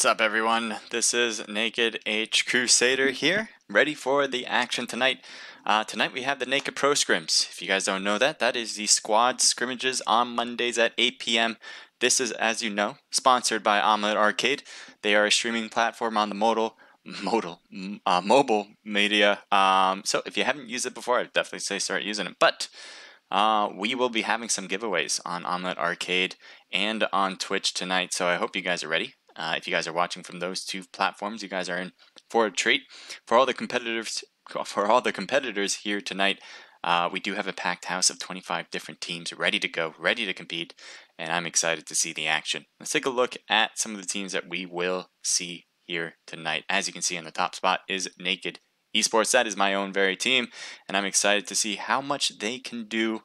What's up, everyone? This is Naked H Crusader here, ready for the action tonight. Tonight we have the Naked Pro Scrims. If you guys don't know that, that is the squad scrimmages on Mondays at 8 p.m. This is, as you know, sponsored by Omlet Arcade. They are a streaming platform on the mobile media. So if you haven't used it before, I'd definitely say start using it. But we will be having some giveaways on Omlet Arcade and on Twitch tonight, so I hope you guys are ready. If you guys are watching from those two platforms, you guys are in for a treat. For all the competitors here tonight, we do have a packed house of 25 different teams ready to go, ready to compete, and I'm excited to see the action. Let's take a look at some of the teams that we will see here tonight. As you can see, on the top spot is Naked eSports. That is my own very team, and I'm excited to see how much they can do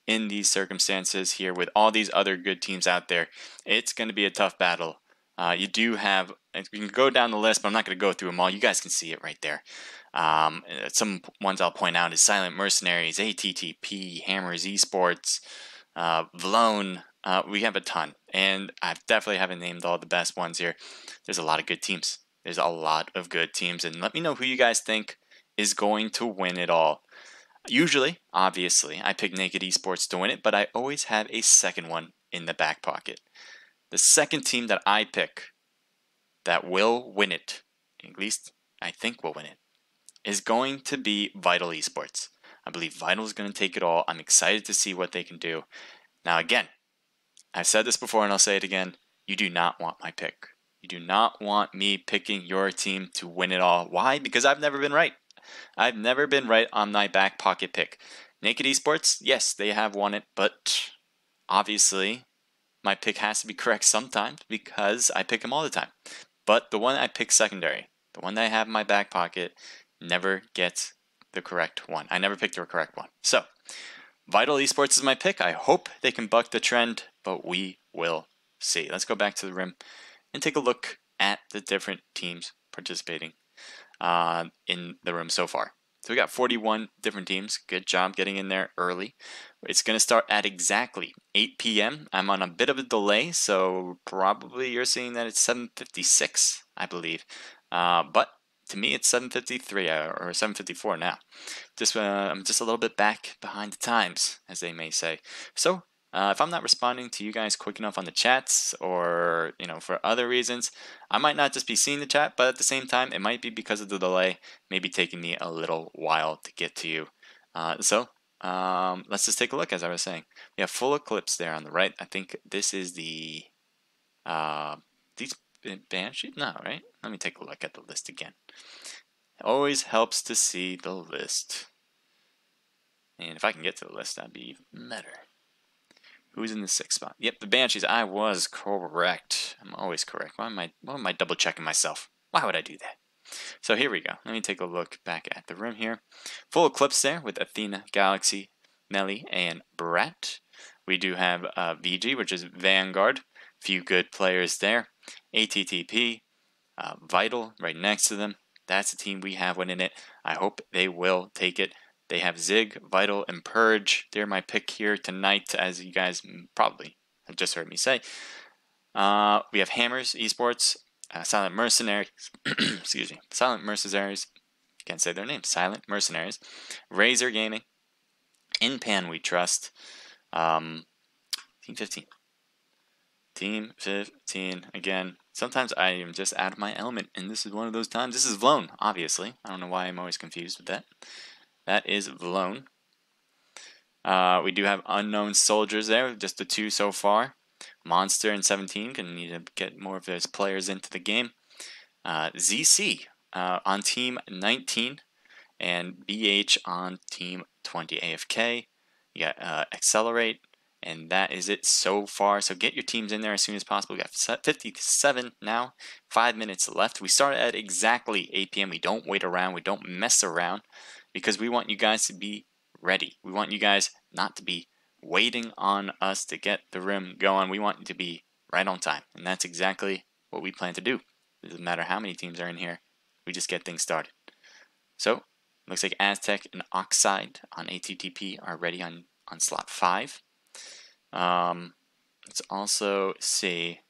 in these circumstances here with all these other good teams out there. It's going to be a tough battle. You do have, we can go down the list, but I'm not going to go through them all. You guys can see it right there. Some ones I'll point out is Silent Mercenaries, ATTP, Hammers eSports, Vlone. We have a ton, and I definitely haven't named all the best ones here. There's a lot of good teams. There's a lot of good teams, and let me know who you guys think is going to win it all. Usually, obviously, I pick Naked eSports to win it, but I always have a second one in the back pocket. The second team that I pick that will win it, at least I think will win it, is going to be Vital eSports. I believe Vital is going to take it all. I'm excited to see what they can do. Now, again, I've said this before and I'll say it again. You do not want my pick. You do not want me picking your team to win it all. Why? Because I've never been right. I've never been right on my back pocket pick. Naked eSports, yes, they have won it, but obviously my pick has to be correct sometimes because I pick them all the time. But the one I pick secondary, the one that I have in my back pocket, never gets the correct one. I never picked the correct one. So, Vital eSports is my pick. I hope they can buck the trend, but we will see. Let's go back to the rim and take a look at the different teams participating in the room so far. So we got 41 different teams. Good job getting in there early. It's going to start at exactly 8 p.m. I'm on a bit of a delay, so probably you're seeing that it's 7:56, I believe. But to me, it's 7:53 or 7:54 now. I'm just a little bit back behind the times, as they may say. So if I'm not responding to you guys quick enough on the chats, or for other reasons, I might not just be seeing the chat, but at the same time, it might be because of the delay, maybe taking me a little while to get to you. So let's just take a look. As I was saying, we have full eclipse there on the right. I think this is the these Banshee. No, right? Let me take a look at the list again. It always helps to see the list, and if I can get to the list, that'd be even better. Who's in the 6th spot? Yep, the Banshees. I was correct. I'm always correct. Why am I double checking myself? Why would I do that? So here we go. Let me take a look back at the room here. Full eclipse there with Athena, Galaxy, Melly, and Brat. We do have VG, which is Vanguard. Few good players there. ATTP, Vital right next to them. That's the team we have winning it. I hope they will take it. They have Zig, Vital, and Purge. They're my pick here tonight, as you guys probably have just heard me say. We have Hammers eSports, Silent Mercenaries, excuse me, Silent Mercenaries. Can't say their name. Silent Mercenaries, Razor Gaming, In Pan We Trust, Team 15. Team 15 again. Sometimes I am just out of my element, and this is one of those times. This is Vlone, obviously. I don't know why I'm always confused with that. That is Vlone. We do have Unknown Soldiers there, just the 2 so far. Monster and 17, gonna need to get more of those players into the game. ZC on Team 19, and BH on Team 20. AFK, you got Accelerate, and that is it so far. So get your teams in there as soon as possible. We got 57 now, 5 minutes left. We start at exactly 8 p.m. We don't wait around. We don't mess around, because we want you guys to be ready. We want you guys not to be waiting on us to get the rim going. We want you to be right on time, and that's exactly what we plan to do. It doesn't matter how many teams are in here. We just get things started. So, looks like Aztec and Oxide on ATTP are ready on slot 5. Let's also see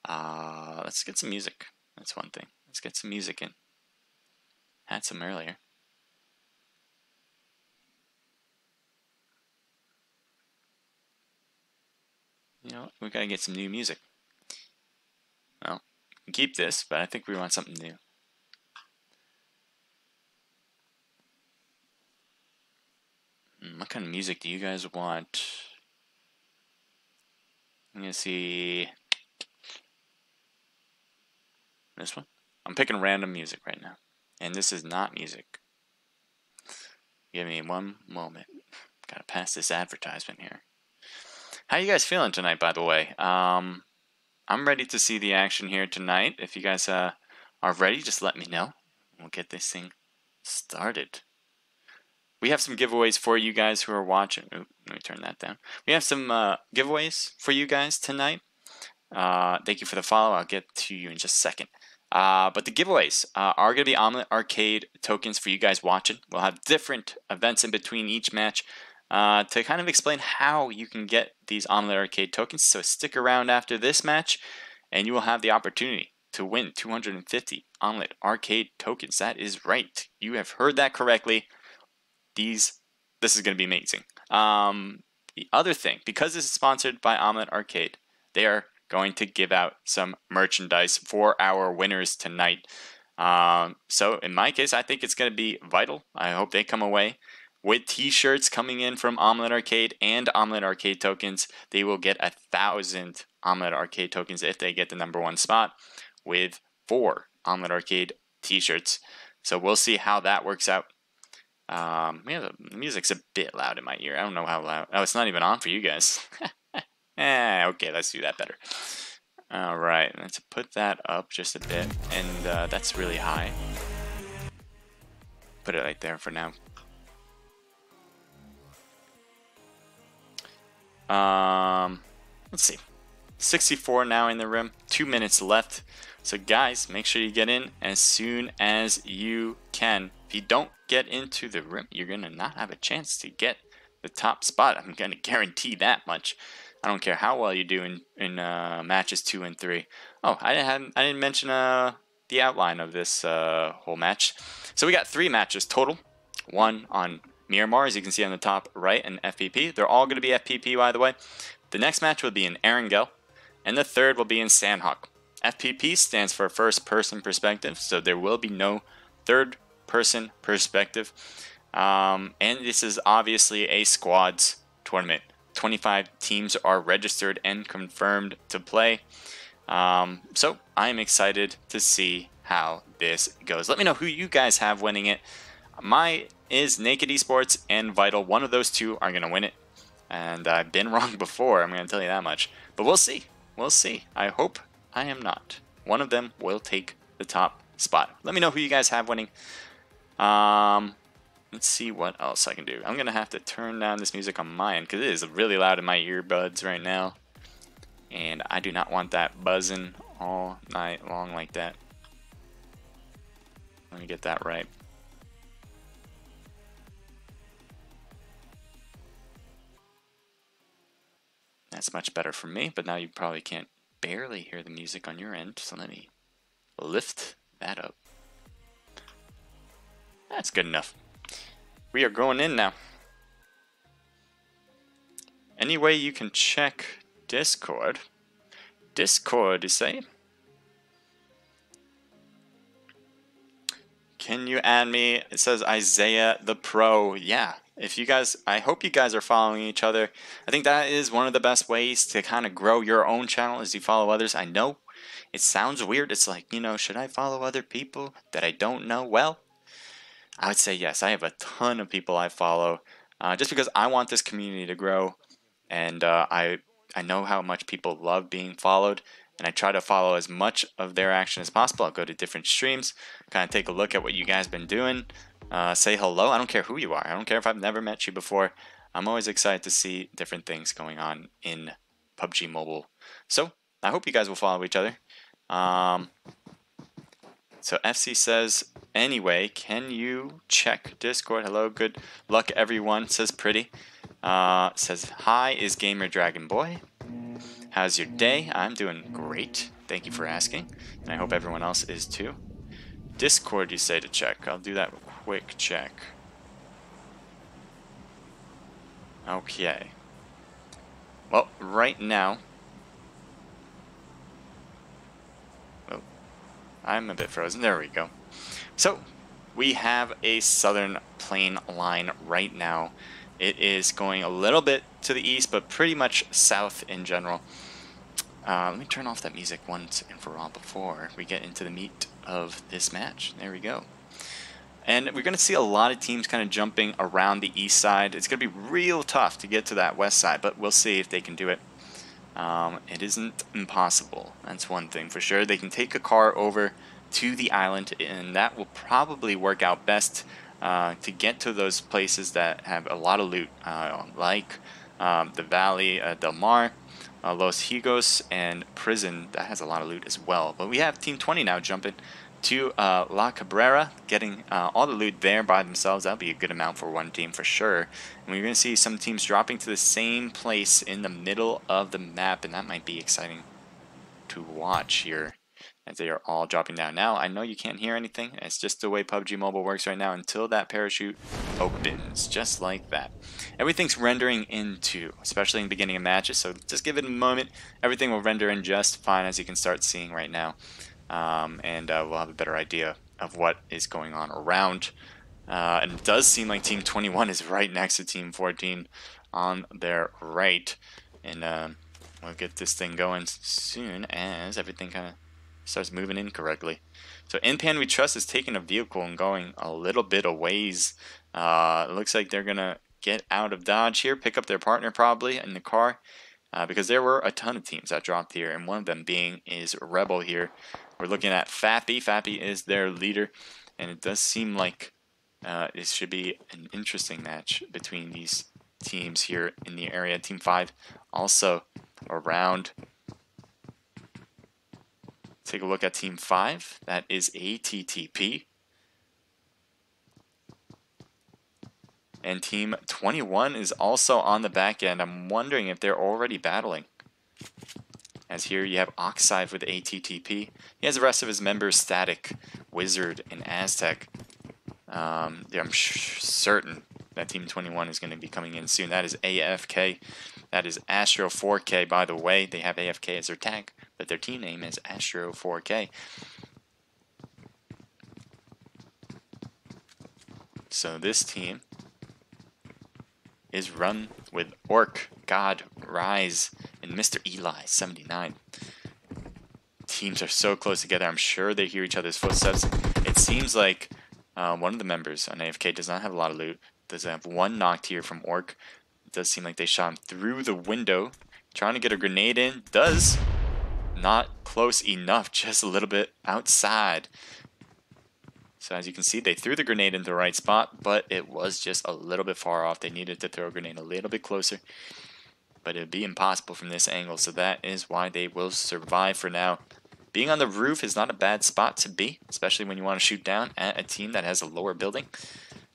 Let's get some music. That's one thing. Let's get some music in. Had some earlier. You know what? We gotta get some new music. Well, we can keep this, but I think we want something new. What kind of music do you guys want? I'm gonna see this one. I'm picking random music right now, and this is not music. Give me one moment. Gotta pass this advertisement here. How you guys feeling tonight, by the way? I'm ready to see the action here tonight. If you guys are ready, just let me know. We'll get this thing started. We have some giveaways for you guys who are watching. Ooh, let me turn that down. We have some giveaways for you guys tonight. Thank you for the follow. I'll get to you in just a second. But the giveaways are going to be Omlet Arcade tokens for you guys watching. We'll have different events in between each match to kind of explain how you can get these Omlet Arcade tokens. So stick around after this match, and you will have the opportunity to win 250 Omlet Arcade tokens. That is right. You have heard that correctly. This is going to be amazing. The other thing, because this is sponsored by Omlet Arcade, they are going to give out some merchandise for our winners tonight. So in my case, I think it's going to be vital. I hope they come away with t-shirts coming in from Omlet Arcade and Omlet Arcade tokens. They will get 1,000 Omlet Arcade tokens if they get the #1 spot with 4 Omlet Arcade t-shirts. So we'll see how that works out. The music's a bit loud in my ear. I don't know how loud. Oh, it's not even on for you guys. Okay, let's do that better. All right, let's put that up just a bit, and that's really high. Put it right there for now. Let's see. 64 now in the room. 2 minutes left. So guys, make sure you get in as soon as you can. If you don't get into the room, you're gonna not have a chance to get the top spot. I'm gonna guarantee that much. I don't care how well you do in matches 2 and 3. Oh, I didn't mention the outline of this whole match. So we got 3 matches total. 1 on Miramar, as you can see on the top right, and FPP. They're all going to be FPP, by the way. The next match will be in Erangel, and the third will be in Sandhawk. FPP stands for first person perspective, so there will be no third person perspective. And this is obviously a squads tournament. 25 teams are registered and confirmed to play. So I'm excited to see how this goes. Let me know who you guys have winning it. My is Naked eSports and Vital. One of those two are going to win it. And I've been wrong before, I'm going to tell you that much. But we'll see. We'll see. I hope I am not. One of them will take the top spot. Let me know who you guys have winning. Let's see what else I can do. I'm going to have to turn down this music on my end because it is really loud in my earbuds right now. And I do not want that buzzing all night long like that. Let me get that right. That's much better for me, but now you probably can't barely hear the music on your end, so let me lift that up. That's good enough. We are going in now. Anyway, you can check Discord. Discord, you say? Can you add me? It says Isaiah the Pro. Yeah. If you guys, I hope you guys are following each other. I think that is one of the best ways to kind of grow your own channel is you follow others. I know it sounds weird. It's like, you know, should I follow other people that I don't know? Well, I would say yes. I have a ton of people I follow just because I want this community to grow. And I know how much people love being followed. And I try to follow as much of their action as possible. I'll go to different streams, kind of take a look at what you guys been doing. Say hello. I don't care who you are. I don't care if I've never met you before. I'm always excited to see different things going on in PUBG Mobile. So I hope you guys will follow each other. So FC says, anyway, can you check Discord? Hello, good luck everyone, says Pretty. Says, hi, is Gamer Dragon Boy. How's your day? I'm doing great. Thank you for asking. And I hope everyone else is too. Discord, you say to check. I'll do that quick check. Okay. Well, right now... Oh, I'm a bit frozen. There we go. So, we have a southern plane line right now. It is going a little bit to the east, but pretty much south in general. Let me turn off that music once and for all before we get into the meat of this match. There we go. And we're going to see a lot of teams kind of jumping around the east side. It's going to be real tough to get to that west side, but we'll see if they can do it. It isn't impossible. That's one thing for sure. They can take a car over to the island, and that will probably work out best to get to those places that have a lot of loot, like the Valley Del Mar, Los Higos, and Prison. That has a lot of loot as well. But we have Team 20 now jumping to La Cabrera, getting all the loot there by themselves. That'll be a good amount for one team for sure. And we're going to see some teams dropping to the same place in the middle of the map, and that might be exciting to watch here as they are all dropping down. Now, I know you can't hear anything. It's just the way PUBG Mobile works right now until that parachute opens, just like that. Everything's rendering in too, especially in the beginning of matches, so just give it a moment. Everything will render in just fine, as you can start seeing right now. And we'll have a better idea of what is going on around. And it does seem like Team 21 is right next to Team 14 on their right. And we'll get this thing going soon as everything kind of starts moving in correctly. So Inpan We Trust is taking a vehicle and going a little bit a ways. It looks like they're going to get out of Dodge here, pick up their partner probably in the car. Because there were a ton of teams that dropped here, and one of them being is Rebel here. We're looking at Fappy. Fappy is their leader, and it does seem like it should be an interesting match between these teams here in the area. Team 5 also around. Take a look at Team 5. That is ATTP. And Team 21 is also on the back end. I'm wondering if they're already battling. As here you have Oxide with ATTP. He has the rest of his members, Static, Wizard, and Aztec. Yeah, I'm certain that Team 21 is going to be coming in soon. That is AFK. That is Astro 4K, by the way. They have AFK as their tag, but their team name is Astro 4K. So this team is run with Orc, God, Rise, and Mr. Eli, 79. Teams are so close together. I'm sure they hear each other's footsteps. It seems like one of the members on AFK does not have a lot of loot. Does have one knocked here from Orc. It does seem like they shot him through the window. Trying to get a grenade in. Does. Not close enough. Just a little bit outside. So as you can see, they threw the grenade into the right spot, but it was just a little bit far off. They needed to throw a grenade a little bit closer, but it would be impossible from this angle, so that is why they will survive for now. Being on the roof is not a bad spot to be, especially when you want to shoot down at a team that has a lower building,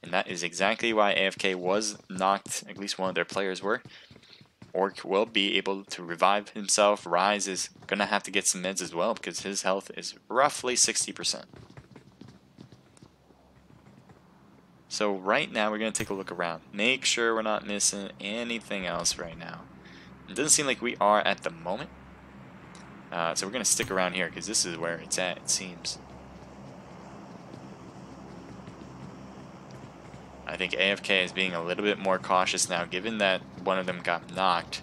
and that is exactly why AFK was knocked, at least one of their players were. Orc will be able to revive himself. Rise is going to have to get some meds as well, because his health is roughly 60%. So right now we're going to take a look around. Make sure we're not missing anything else right now. It doesn't seem like we are at the moment. So we're going to stick around here because this is where it's at, it seems. I think AFK is being a little bit more cautious now, given that one of them got knocked.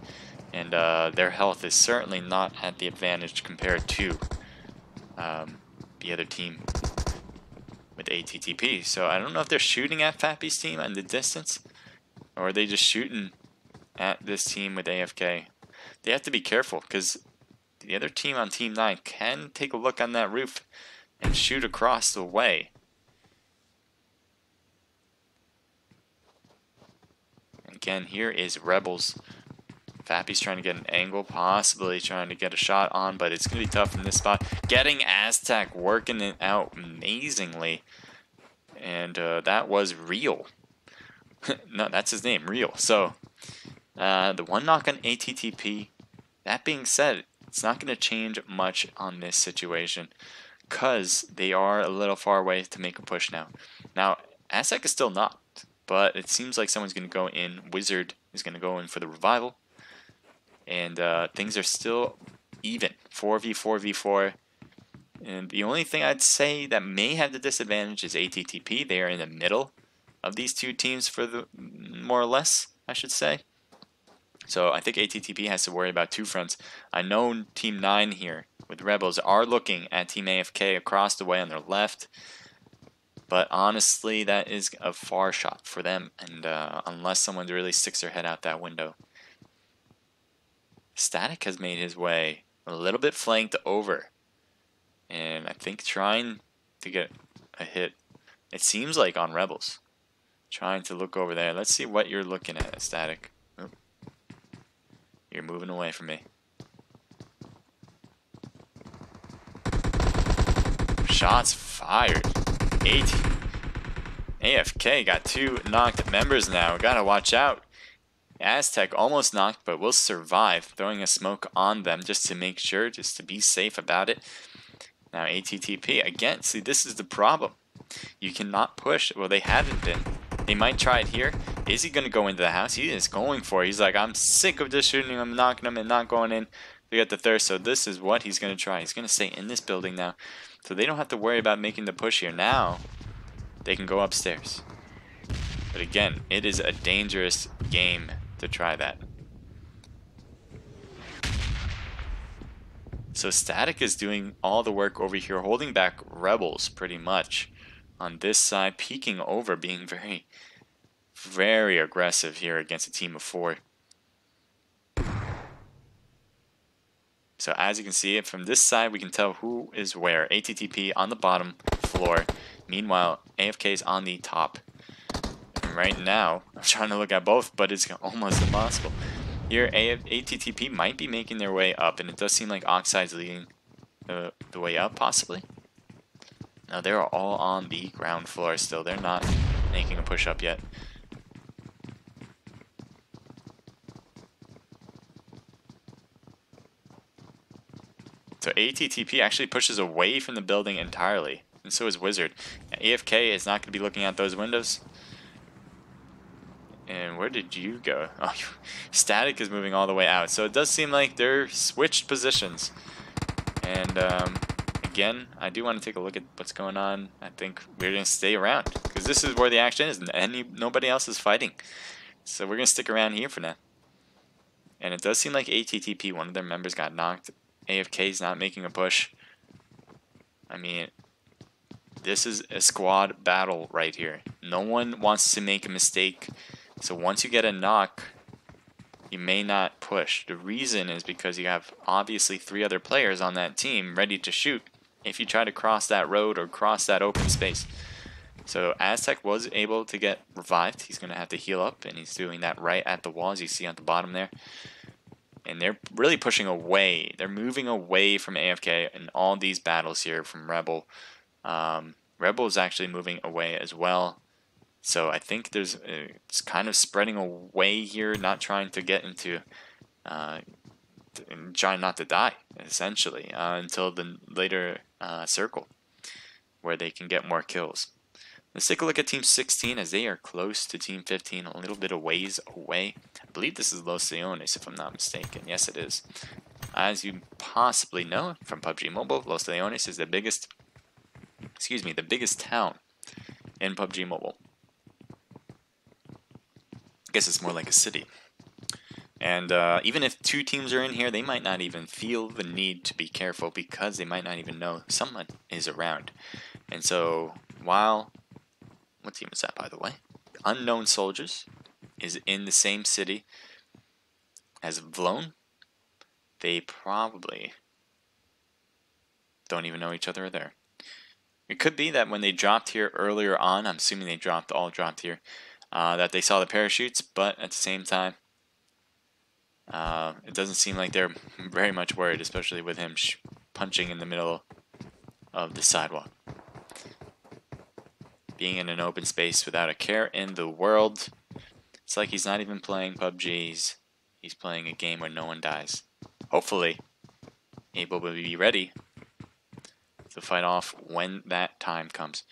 And their health is certainly not at the advantage compared to the other team with ATTP. So I don't know if they're shooting at Fappy's team in the distance, or are they just shooting at this team with AFK. They have to be careful because the other team on Team 9 can take a look on that roof and shoot across the way. Again, here is Rebels. Fappy's trying to get an angle, possibly trying to get a shot on, but it's going to be tough in this spot. Getting Aztec working it out amazingly. And that was Real. No, that's his name, Real. So, the one knock on ATTP, That being said, it's not going to change much on this situation because they are a little far away to make a push now. Now, Aztec is still not, but it seems like someone's going to go in. Wizard is going to go in for the revival. And things are still even. 4v4v4. And the only thing I'd say that may have the disadvantage is ATTP. They are in the middle of these two teams for the more or less, I should say. So I think ATTP has to worry about two fronts. I know Team 9 here with Rebels are looking at Team AFK across the way on their left. But honestly, that is a far shot for them. And unless someone really sticks their head out that window. Static has made his way a little bit flanked over. And I think trying to get a hit, it seems like on Rebels. Trying to look over there. Let's see what you're looking at, Static. Oh. You're moving away from me. Shots fired. 8. AFK got 2 knocked members now. Gotta watch out. Aztec almost knocked, but will survive. Throwing a smoke on them just to make sure, just to be safe about it. Now ATTP, again, see this is the problem. You cannot push. Well, they haven't been. They might try it here. Is he going to go into the house? He is going for it. He's like, I'm sick of just shooting him, knocking him, and not going in. They got the thirst, so this is what he's going to try. He's going to stay in this building now. So they don't have to worry about making the push here. Now, they can go upstairs. But again, it is a dangerous game to try that. So Static is doing all the work over here, holding back Rebels pretty much on this side, peeking over, being very, very aggressive here against a team of 4. So as you can see, from this side, we can tell who is where. ATTP on the bottom floor. Meanwhile, AFK is on the top. And right now, I'm trying to look at both, but it's almost impossible. Here, ATTP might be making their way up, and it does seem like Oxide's leading the way up, possibly. Now, they're all on the ground floor still. They're not making a push up yet. So ATTP actually pushes away from the building entirely, and so is Wizard. AFK is not going to be looking at those windows. And where did you go? Oh, Static is moving all the way out. So it does seem like they're switched positions. And again, I do want to take a look at what's going on. I think we're going to stay around because this is where the action is, and nobody else is fighting. So we're going to stick around here for now. And it does seem like ATTP, one of their members, got knocked. AFK is not making a push. I mean, this is a squad battle right here. No one wants to make a mistake. So once you get a knock, you may not push. The reason is because you have obviously 3 other players on that team ready to shoot if you try to cross that road or cross that open space. So Aztec was able to get revived. He's going to have to heal up, and he's doing that right at the wall, as you see at the bottom there. And they're really pushing away. They're moving away from AFK in all these battles here from Rebel. Rebel is actually moving away as well. So I think there's it's kind of spreading away here, not trying to get into, trying not to die, essentially, until the later circle, where they can get more kills. Let's take a look at Team 16 as they are close to Team 15, a little bit of ways away. I believe this is Los Leones, if I'm not mistaken. Yes, it is. As you possibly know from PUBG Mobile, Los Leones is the biggest town in PUBG Mobile. I guess it's more like a city. And even if 2 teams are in here, they might not even feel the need to be careful because they might not even know someone is around. And so, while... What team is that, by the way? Unknown Soldiers is in the same city as Vlone. They probably don't even know each other there. It could be that when they dropped here earlier on, I'm assuming they all dropped here, that they saw the parachutes, but at the same time, it doesn't seem like they're very much worried, especially with him punching in the middle of the sidewalk. Being in an open space without a care in the world. It's like he's not even playing PUBG. He's playing a game where no one dies. hopefully able to be ready to fight off when that time comes.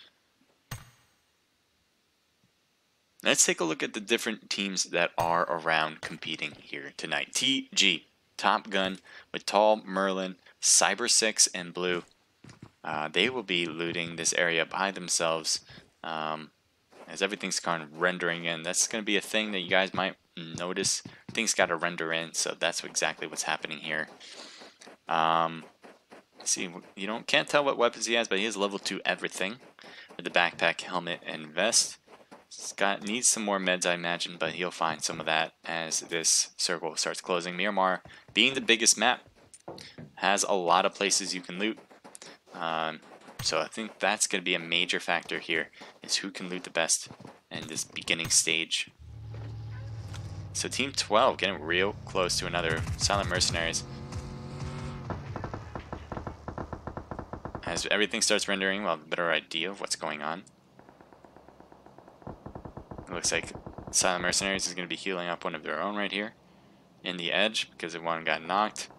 Let's take a look at the different teams that are around competing here tonight. TG, Top Gun with Tall, Merlin, Cyber 6, and Blue. They will be looting this area by themselves as everything's kind of rendering in. That's going to be a thing that you guys might notice. Things got to render in, so that's exactly what's happening here. See, you can't tell what weapons he has, but he has level 2 everything with the backpack, helmet, and vest. Needs some more meds, I imagine, but he'll find some of that as this circle starts closing. Miramar, being the biggest map, has a lot of places you can loot. So I think that's going to be a major factor here, is who can loot the best in this beginning stage. So Team 12 getting real close to another Silent Mercenaries. As everything starts rendering, we'll have a better idea of what's going on. It looks like Silent Mercenaries is going to be healing up one of their own right here in the edge because one got knocked.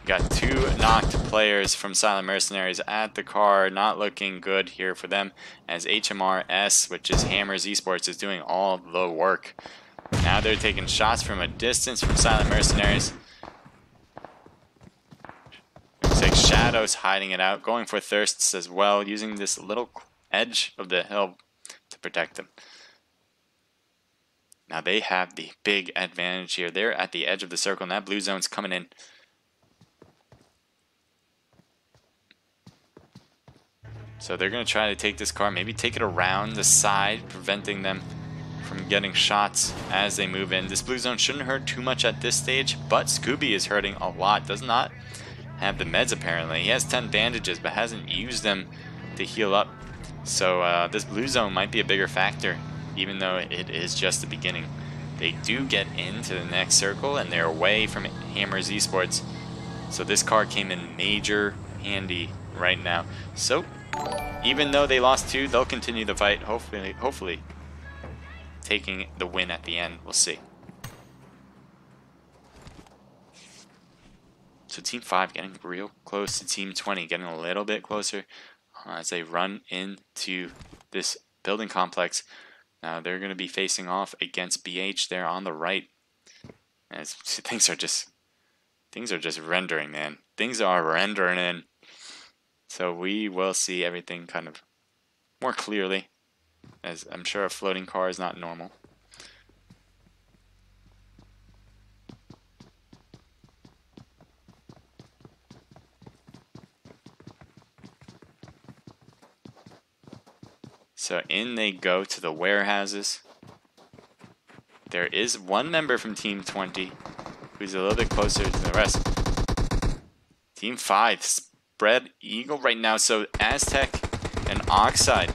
Got 2 knocked players from Silent Mercenaries at the car. Not looking good here for them as HMRS, which is Hammers eSports, is doing all the work. Now they're taking shots from a distance from Silent Mercenaries. Looks like Shadow's hiding it out, going for Thirsts as well, using this little edge of the hill to protect them. Now they have the big advantage here. They're at the edge of the circle, and that blue zone's coming in. So they're going to try to take this car, maybe take it around the side, preventing them from getting shots as they move in. This blue zone shouldn't hurt too much at this stage, but Scooby is hurting a lot. Does not have the meds apparently. He has 10 bandages, but hasn't used them to heal up. So this blue zone might be a bigger factor, even though it is just the beginning. They do get into the next circle, and they're away from Hammers eSports. So this car came in major handy right now. So even though they lost 2, they'll continue the fight, hopefully taking the win at the end. We'll see. So Team 5 getting real close to Team 20, getting a little bit closer as they run into this building complex. Now they're going to be facing off against BH there on the right. As things are just rendering, man. Things are rendering in. So we will see everything kind of more clearly, as I'm sure a floating car is not normal. So in they go to the warehouses. There is one member from Team 20 who's a little bit closer to the rest. Team 5 spread eagle right now, so Aztec and Oxide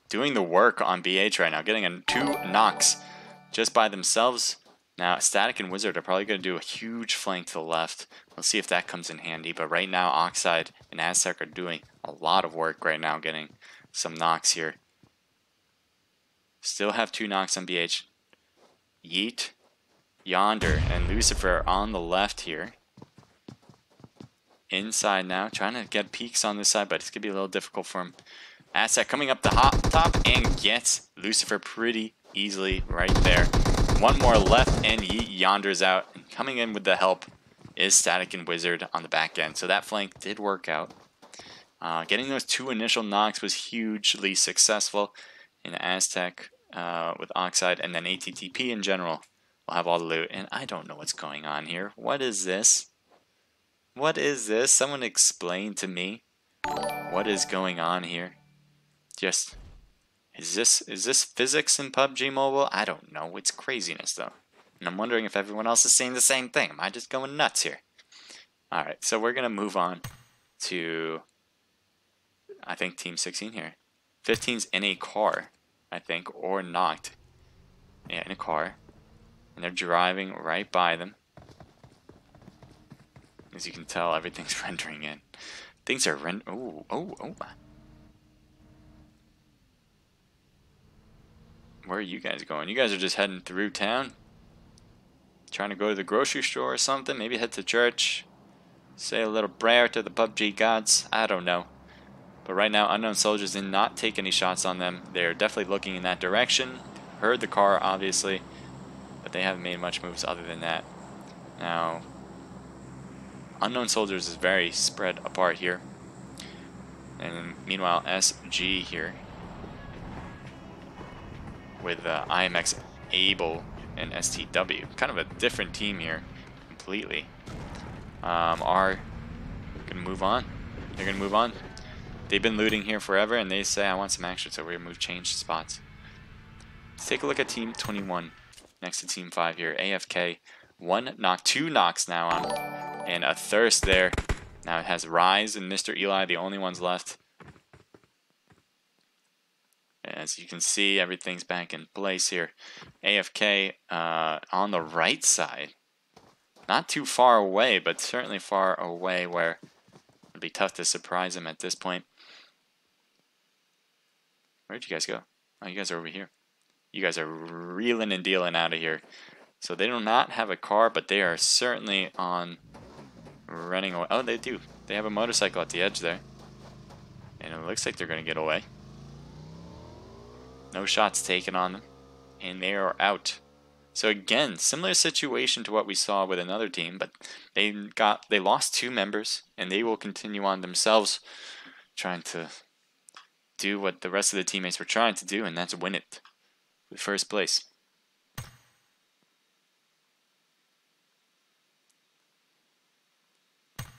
doing the work on BH right now, getting 2 knocks just by themselves. Now Static and Wizard are probably going to do a huge flank to the left. We'll see if that comes in handy, but right now Oxide and Aztec are doing a lot of work right now, getting some knocks here. Still have 2 knocks on BH. Yeet, Yonder, and Lucifer on the left here. Inside now, trying to get peeks on this side, but it's going to be a little difficult for him. Aztec coming up the top and gets Lucifer pretty easily right there. One more left and Yeet Yonder's out. And coming in with the help is Static and Wizard on the back end. So that flank did work out. Getting those 2 initial knocks was hugely successful in Aztec with Oxide, and then ATTP in general will have all the loot. And I don't know what's going on here. What is this? What is this? Someone explain to me what is going on here. Just is this physics in PUBG Mobile? I don't know. It's craziness though. And I'm wondering if everyone else is saying the same thing. Am I just going nuts here? Alright, so we're gonna move on to I think Team 16 here. 15's in a car, I think, or knocked. Yeah, in a car. And they're driving right by them. As you can tell, everything's rendering in. Things are oh. Where are you guys going? You guys are just heading through town? trying to go to the grocery store or something. Maybe head to church. Say a little prayer to the PUBG gods. I don't know. But right now, Unknown Soldiers did not take any shots on them. They're definitely looking in that direction. Heard the car, obviously. But they haven't made much moves other than that. Now, Unknown Soldiers is very spread apart here. And meanwhile, SG here with IMX Able and STW. Kind of a different team here completely. Are going to move on. They're going to move on. They've been looting here forever, and they say, I want some action, so we're going to change spots. Let's take a look at Team 21 next to Team 5 here. AFK, 1 knock, 2 knocks now on, and a Thirst there. Now it has Rise and Mr. Eli, the only ones left. As you can see, everything's back in place here. AFK on the right side. Not too far away, but certainly far away where it'd be tough to surprise him at this point. Where'd you guys go? Oh, you guys are over here. You guys are reeling and dealing out of here. So they do not have a car, but they are certainly on running away. Oh, they do. They have a motorcycle at the edge there. And it looks like they're going to get away. No shots taken on them. And they are out. So again, similar situation to what we saw with another team, but they lost 2 members, and they will continue on themselves, trying to do what the rest of the teammates were trying to do, and that's win it with first place.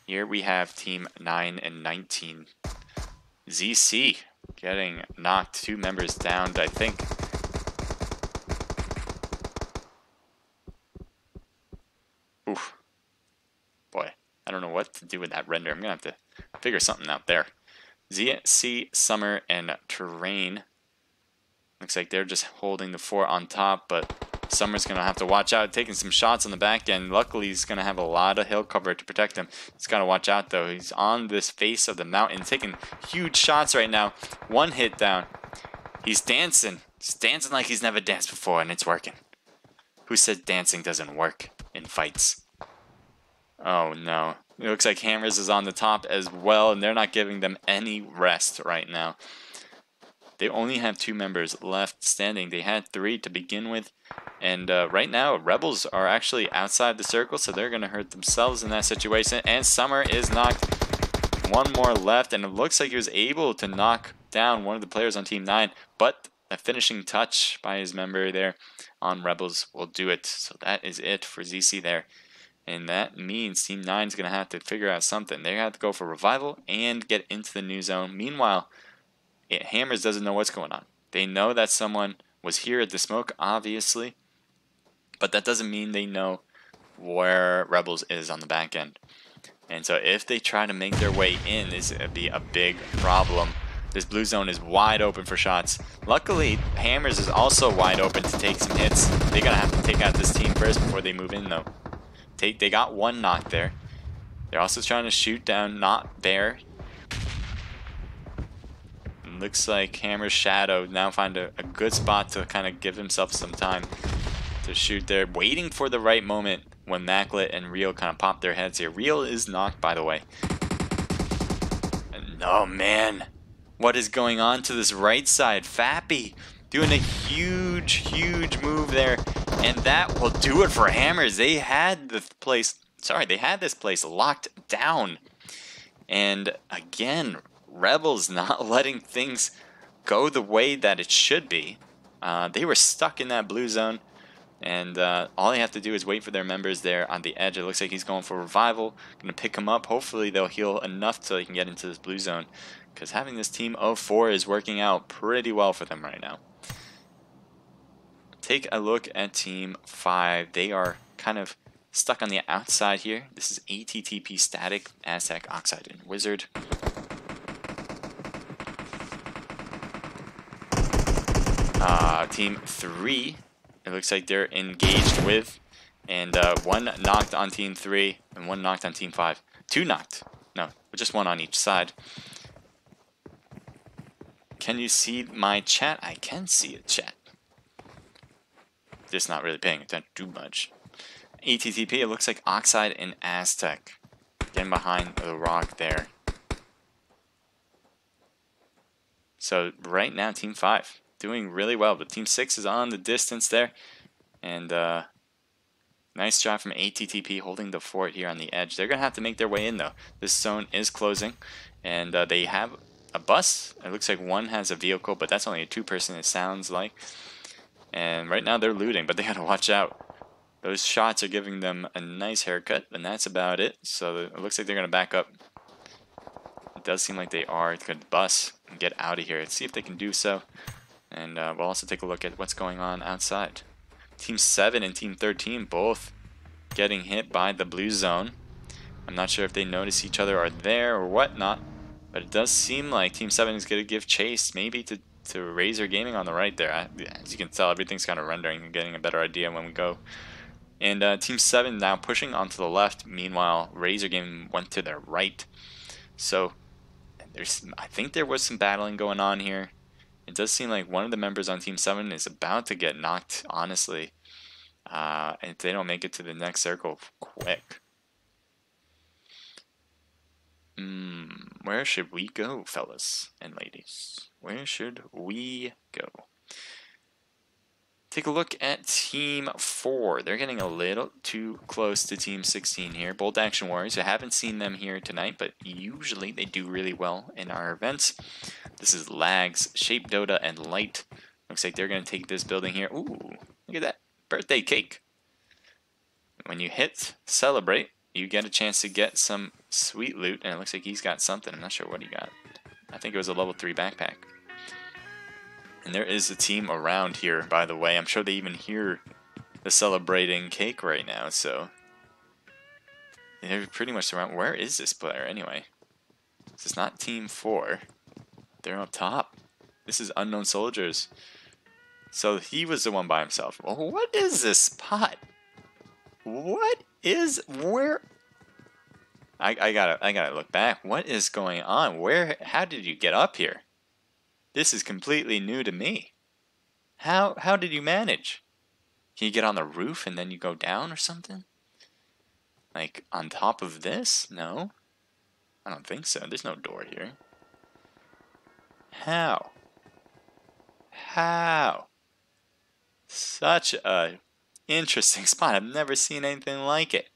Here we have Team 9 and 19. ZC getting knocked, 2 members down, I think. Oof. Boy, I don't know what to do with that render. I'm going to have to figure something out there. ZC, Summer, and Terrain. Looks like they're just holding the fort on top, but Summer's going to have to watch out, taking some shots on the back end. Luckily, he's going to have a lot of hill cover to protect him. He's got to watch out, though. He's on this face of the mountain, taking huge shots right now. 1 hit down. He's dancing. He's dancing like he's never danced before, and it's working. Who said dancing doesn't work in fights? Oh, no. It looks like Hammers is on the top as well, and they're not giving them any rest right now. They only have 2 members left standing. They had 3 to begin with. And right now, Rebels are actually outside the circle, so they're going to hurt themselves in that situation. And Summer is knocked. 1 more left, and it looks like he was able to knock down one of the players on Team 9. But a finishing touch by his member there on Rebels will do it. So that is it for ZC there. And that means Team 9 is going to have to figure out something. They have to go for revival and get into the new zone. Meanwhile, Hammers doesn't know what's going on. They know that someone was here at the smoke, obviously. But that doesn't mean they know where Rebels is on the back end. And so if they try to make their way in, this would be a big problem. This blue zone is wide open for shots. Luckily, Hammers is also wide open to take some hits. They're going to have to take out this team first before they move in, though. They got 1 knock there. They're also trying to shoot down Not Bear. Looks like Hammer's Shadow now find a good spot to kind of give himself some time to shoot there. Waiting for the right moment when Maclet and Real kind of pop their heads here. Real is knocked, by the way. And, oh, man. What is going on to this right side? Fappy doing a huge move there. And that will do it for Hammers. They had this place locked down. And again, Rebels not letting things go the way that it should be. They were stuck in that blue zone. And all they have to do is wait for their members there on the edge. It looks like he's going for revival. Going to pick him up. Hopefully they'll heal enough so they can get into this blue zone. Because having this team of 4 is working out pretty well for them right now. Take a look at Team 5. They are kind of stuck on the outside here. This is ATTP Static, Aztec, Oxide, and Wizard. Team 3, it looks like they're engaged with. And 1 knocked on Team 3 and 1 knocked on Team 5. 2 knocked. No, just 1 on each side. Can you see my chat? I can see it, chat. Just not really paying attention too much. ATTP, it looks like Oxide and Aztec getting behind the rock there. So right now, Team 5 doing really well, but Team 6 is on the distance there. And nice job from ATTP holding the fort here on the edge. They're going to have to make their way in, though. This zone is closing, and they have a bus. It looks like one has a vehicle, but that's only a two-person, it sounds like. And right now they're looting, but they got to watch out. Those shots are giving them a nice haircut, and that's about it. So it looks like they're going to back up. It does seem like they are. It's going to bus and get out of here. Let's see if they can do so. And we'll also take a look at what's going on outside. Team 7 and Team 13 both getting hit by the blue zone. I'm not sure if they notice each other are there or whatnot, but it does seem like Team 7 is going to give chase maybe to Razor Gaming on the right there. As you can tell, everything's kind of rendering and getting a better idea when we go. And Team 7 now pushing onto the left. Meanwhile, Razor Gaming went to their right. So I think there was some battling going on here. It does seem like one of the members on Team 7 is about to get knocked, honestly. And if they don't make it to the next circle quick. Where should we go, fellas and ladies? Where should we go? Take a look at Team 4. They're getting a little too close to Team 16 here. Bolt Action Warriors. I haven't seen them here tonight, but usually they do really well in our events. This is Lags, Shape Dota, and Light. Looks like they're going to take this building here. Ooh, look at that. Birthday cake. When you hit Celebrate, you get a chance to get some sweet loot, and it looks like he's got something. I'm not sure what he got. I think it was a level 3 backpack. And there is a team around here, by the way. I'm sure they even hear the celebrating cake right now, so they're pretty much around. Where is this player, anyway? This is not Team 4. They're up top. This is Unknown Soldiers. So he was the one by himself. Well, what is this spot? What is... Where... I gotta look back. What is going on? How did you get up here? This is completely new to me. How did you manage? Can you get on the roof and then you go down or something? Like on top of this? No? I don't think so. There's no door here. How? How? Such a interesting spot. I've never seen anything like it.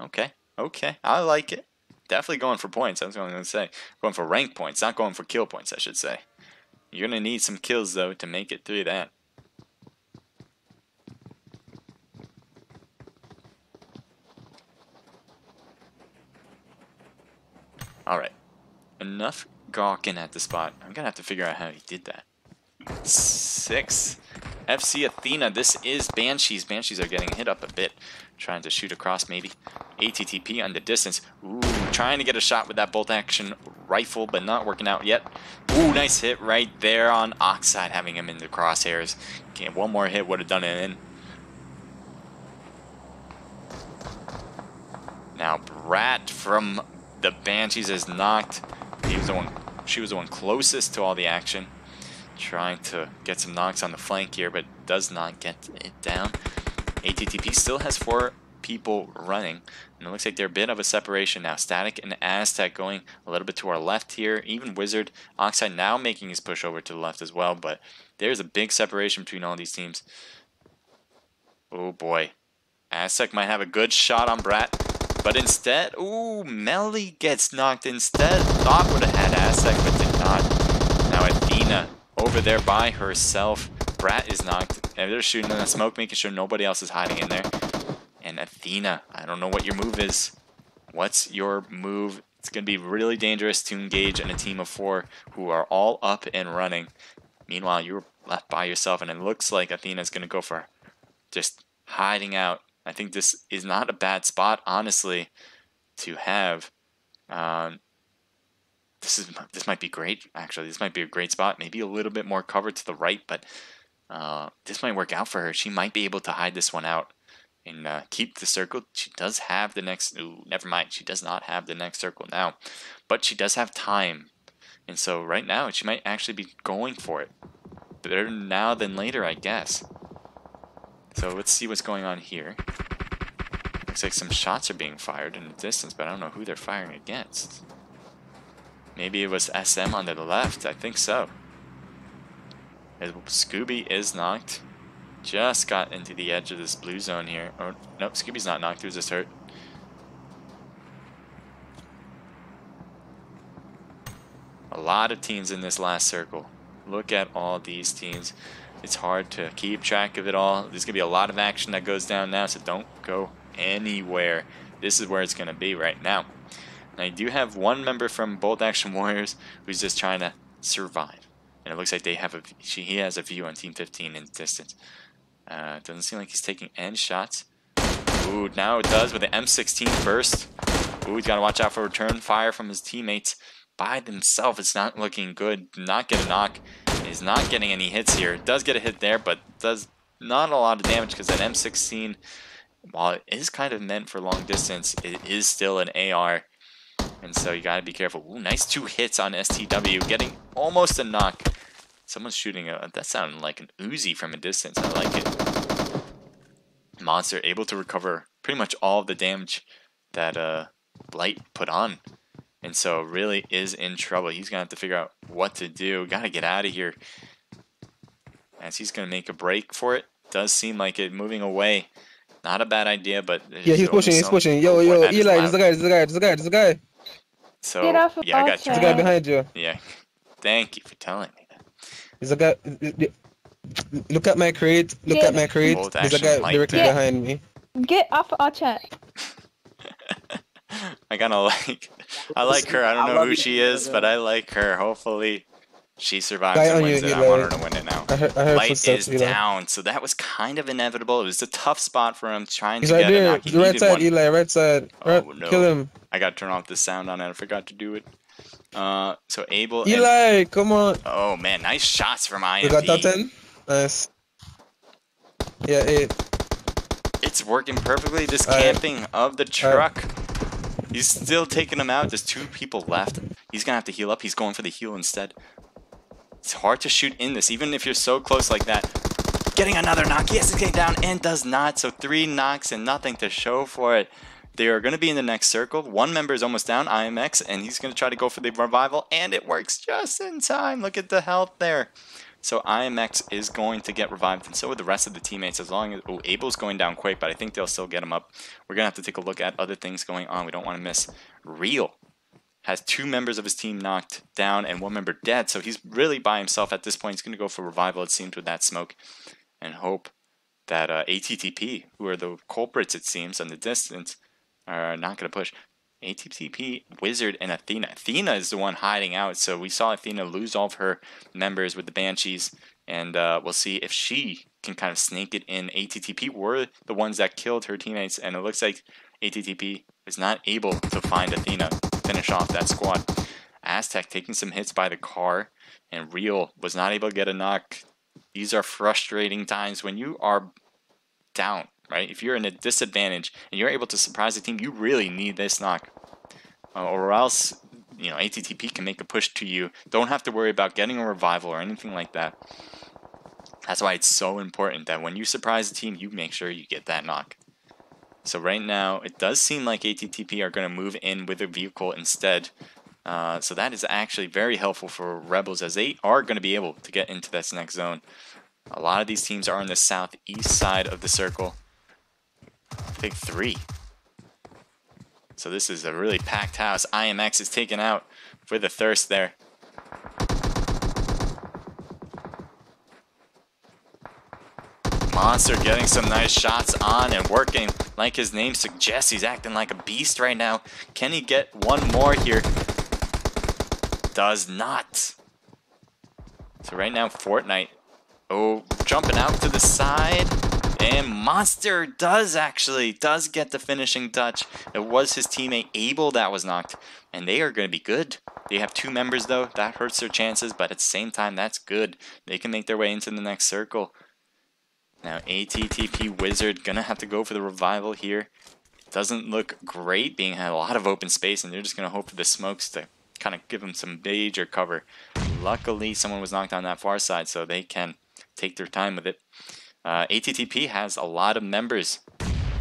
Okay. Okay. I like it. Definitely going for points, that's what I'm going to say. Going for rank points, not going for kill points, I should say. You're going to need some kills, though, to make it through that. Alright. Enough gawking at the spot. I'm going to have to figure out how he did that. 6. FC Athena. This is Banshees. Banshees are getting hit up a bit. Trying to shoot across, maybe. ATTP on the distance. Ooh, trying to get a shot with that bolt action rifle, but not working out yet. Ooh, nice hit right there on Oxide, having him in the crosshairs. Okay, one more hit would have done it in. Now Brat from the Banshees is knocked. She was the one closest to all the action. Trying to get some knocks on the flank here, but does not get it down. ATTP still has 4 people running, and it looks like they're a bit of a separation now. Static and Aztec going a little bit to our left here. Even Wizard, Oxide now making his push over to the left as well, but there's a big separation between all these teams. Oh boy. Aztec might have a good shot on Brat, but instead, ooh, Melly gets knocked instead. Thought would have had Aztec, but did not. Now Athena over there by herself. Brat is knocked, and they're shooting in the smoke, making sure nobody else is hiding in there. And Athena, I don't know what your move is. What's your move? It's going to be really dangerous to engage in a team of 4 who are all up and running. Meanwhile, you're left by yourself, and it looks like Athena's going to go for just hiding out. I think this is not a bad spot, honestly, to have. This might be great, actually. This might be a great spot. Maybe a little bit more cover to the right, but this might work out for her. She might be able to hide this one out and keep the circle. She does have the next... Ooh, never mind. She does not have the next circle now. But she does have time. And so right now, she might actually be going for it. Better now than later, I guess. So So let's see what's going on here. Looks like some shots are being fired in the distance, but I don't know who they're firing against. Maybe it was SM on the left. I think so. Scooby is knocked. Just got into the edge of this blue zone here. Oh, nope, Scooby's not knocked. He was just hurt. A lot of teams in this last circle. Look at all these teams. It's hard to keep track of it all. There's going to be a lot of action that goes down now, so don't go anywhere. This is where it's going to be right now. And I do have one member from Bolt Action Warriors who's just trying to survive. And it looks like they have he has a view on Team 15 in the distance. Doesn't seem like he's taking any shots. Ooh, now it does with the M16 burst. Ooh, he's got to watch out for return fire from his teammates. By themselves, it's not looking good. Not get a knock. He's not getting any hits here. Does get a hit there, but does not a lot of damage because that M16, while it is kind of meant for long distance, it is still an AR. And so you got to be careful. Ooh, nice 2 hits on STW, getting almost a knock. Someone's shooting that sounded like an Uzi from a distance. I like it. Monster able to recover pretty much all of the damage that Blight put on. And so really is in trouble. He's going to have to figure out what to do. Got to get out of here. As he's going to make a break for it. Does seem like it moving away. Not a bad idea, but... Yeah, he's pushing, he's pushing. Yo, Eli, there's a guy. So, yeah, I got you. There's a guy behind you. Yeah. Thank you for telling me that. There's a guy... Look at my crate. Look at my crate. There's a guy directly behind me. Get off our chat. I kind of like... I like her. I don't know who she is, but I like her. Hopefully, she survives and wins it. I want her to win it now. Light is down, so that was kind of inevitable. It was a tough spot for him trying to get a knock. He's right side, Eli. Right side. Oh, no. Kill him. I got to turn off the sound on it. I forgot to do it. So Abel. Eli, come on. Oh man, nice shots from IMP. You got top 10. Nice. Yeah, 8. It's working perfectly. Just camping of the truck. He's still taking him out. There's 2 people left. He's going to have to heal up. He's going for the heal instead. It's hard to shoot in this, even if you're so close like that. Getting another knock. Yes, it's getting down and does not. So 3 knocks and nothing to show for it. They are going to be in the next circle. One member is almost down, IMX, and he's going to try to go for the revival, and it works just in time. Look at the health there. So IMX is going to get revived, and so are the rest of the teammates, as long as... Oh, Abel's going down quick, but I think they'll still get him up. We're going to have to take a look at other things going on. We don't want to miss. Real has 2 members of his team knocked down and 1 member dead, so he's really by himself at this point. He's going to go for revival, it seems, with that smoke, and hope that ATTP, who are the culprits, it seems, on the distance, are not going to push. ATTP, Wizard, and Athena. Athena is the one hiding out, so we saw Athena lose all of her members with the Banshees, and we'll see if she can kind of snake it in. ATTP were the ones that killed her teammates, and it looks like ATTP is not able to find Athena to finish off that squad. Aztec taking some hits by the car, and Real was not able to get a knock. These are frustrating times when you are down. Right? If you're in a disadvantage and you're able to surprise the team, you really need this knock. Or else, you know, ATTP can make a push to you. Don't have to worry about getting a revival or anything like that. That's why it's so important that when you surprise the team, you make sure you get that knock. So right now, it does seem like ATTP are going to move in with a vehicle instead. So that is actually very helpful for Rebels, as they are going to be able to get into this next zone. A lot of these teams are on the southeast side of the circle. I think 3. So this is a really packed house. IMX is taken out for the thirst there. Monster getting some nice shots on and working like his name suggests. He's acting like a beast right now. Can he get one more here? Does not. So right now, Fortnite. Oh, jumping out to the side. And Monster does get the finishing touch. It was his teammate Abel that was knocked. And they are going to be good. They have 2 members though. That hurts their chances. But at the same time, that's good. They can make their way into the next circle. Now ATTP Wizard going to have to go for the revival here. Doesn't look great, being had a lot of open space. And they're just going to hope for the smokes to kind of give them some major cover. Luckily, someone was knocked on that far side. So they can take their time with it. ATTP has a lot of members.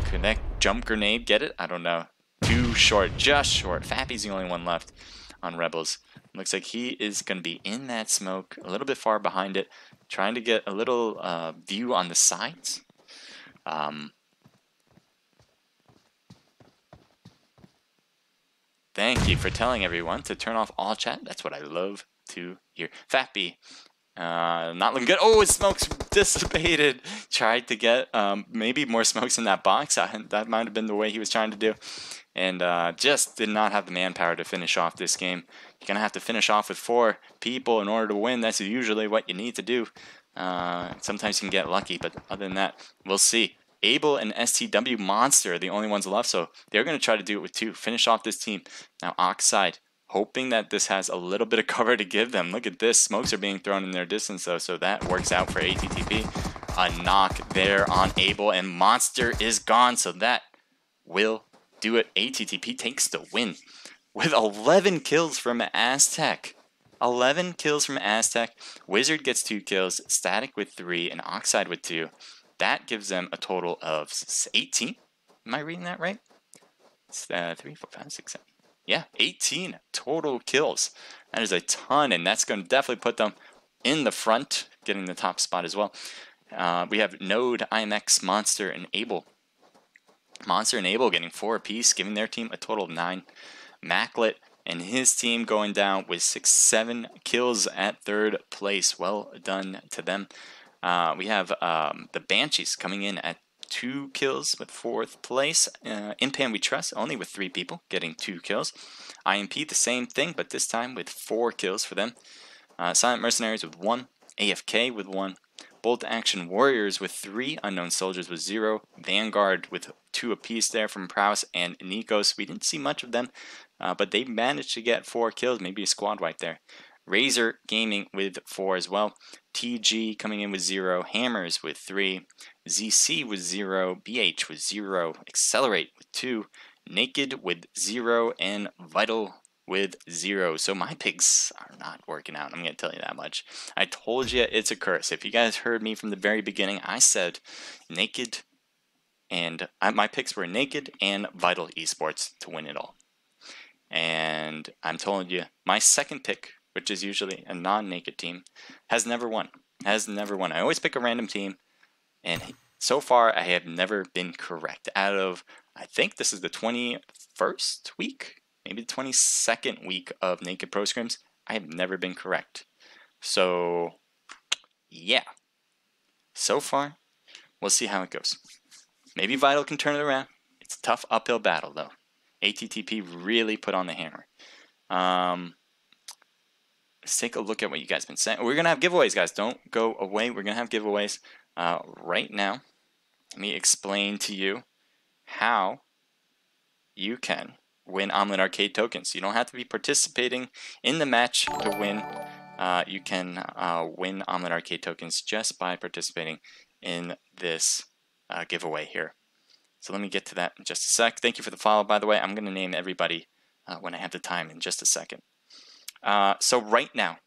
Connect, jump grenade, get it? I don't know. Too short, just short. Fappy's the only one left on Rebels. Looks like he is going to be in that smoke, a little bit far behind it, trying to get a little view on the sides. Thank you for telling everyone to turn off all chat. That's what I love to hear. Fappy, not looking good. Oh, his smokes dissipated. Tried to get maybe more smokes in that box. That might have been the way he was trying to do. And just did not have the manpower to finish off this game. You're going to have to finish off with 4 people in order to win. That's usually what you need to do. Sometimes you can get lucky, but other than that, we'll see. Abel and STW Monster are the only ones left, so they're going to try to do it with 2. Finish off this team. Now, Oxide, hoping that this has a little bit of cover to give them. Look at this. Smokes are being thrown in their distance, though, so that works out for ATTP. A knock there on Abel, and Monster is gone, so that will do it. ATTP takes the win with 11 kills from Aztec. 11 kills from Aztec. Wizard gets 2 kills, Static with 3, and Oxide with 2. That gives them a total of 18. Am I reading that right? It's 3, 4, 5, 6, 7. Yeah, 18 total kills. That is a ton, and that's going to definitely put them in the front, getting the top spot as well. We have Node, IMX, Monster, and Abel. Monster and Abel getting 4 apiece, giving their team a total of 9. Maclet and his team going down with 7 kills at 3rd place. Well done to them. We have the Banshees coming in at 2 kills with 4th place. Impan we trust, only with 3 people, getting 2 kills. IMP the same thing, but this time with 4 kills for them. Silent Mercenaries with 1. AFK with 1. Bolt Action Warriors with 3. Unknown Soldiers with 0. Vanguard with 2 apiece there from Prowess and Nikos. We didn't see much of them, but they managed to get 4 kills, maybe a squad wipe there. Razor Gaming with 4 as well. TG coming in with 0. Hammers with 3. ZC with 0. BH with 0. Accelerate with 2. Naked with 0. And Vital with 0. So my picks are not working out. I'm going to tell you that much. I told you it's a curse. If you guys heard me from the very beginning, I said Naked, and my picks were Naked and Vital eSports to win it all. And I'm telling you, my second pick, which is usually a non-Naked team, has never won. I always pick a random team, and so far I have never been correct. Out of, I think this is the 21st week, maybe the 22nd week of Naked Pro Scrims, I have never been correct. So, yeah. So far, we'll see how it goes. Maybe Vital can turn it around. It's a tough uphill battle, though. ATTP really put on the hammer. Let's take a look at what you guys have been saying. We're going to have giveaways, guys. Don't go away. We're going to have giveaways right now. Let me explain to you how you can win Omlet Arcade tokens. You don't have to be participating in the match to win. You can win Omlet Arcade tokens just by participating in this giveaway here. So let me get to that in just a sec. Thank you for the follow, by the way. I'm going to name everybody when I have the time in just a second. So right now,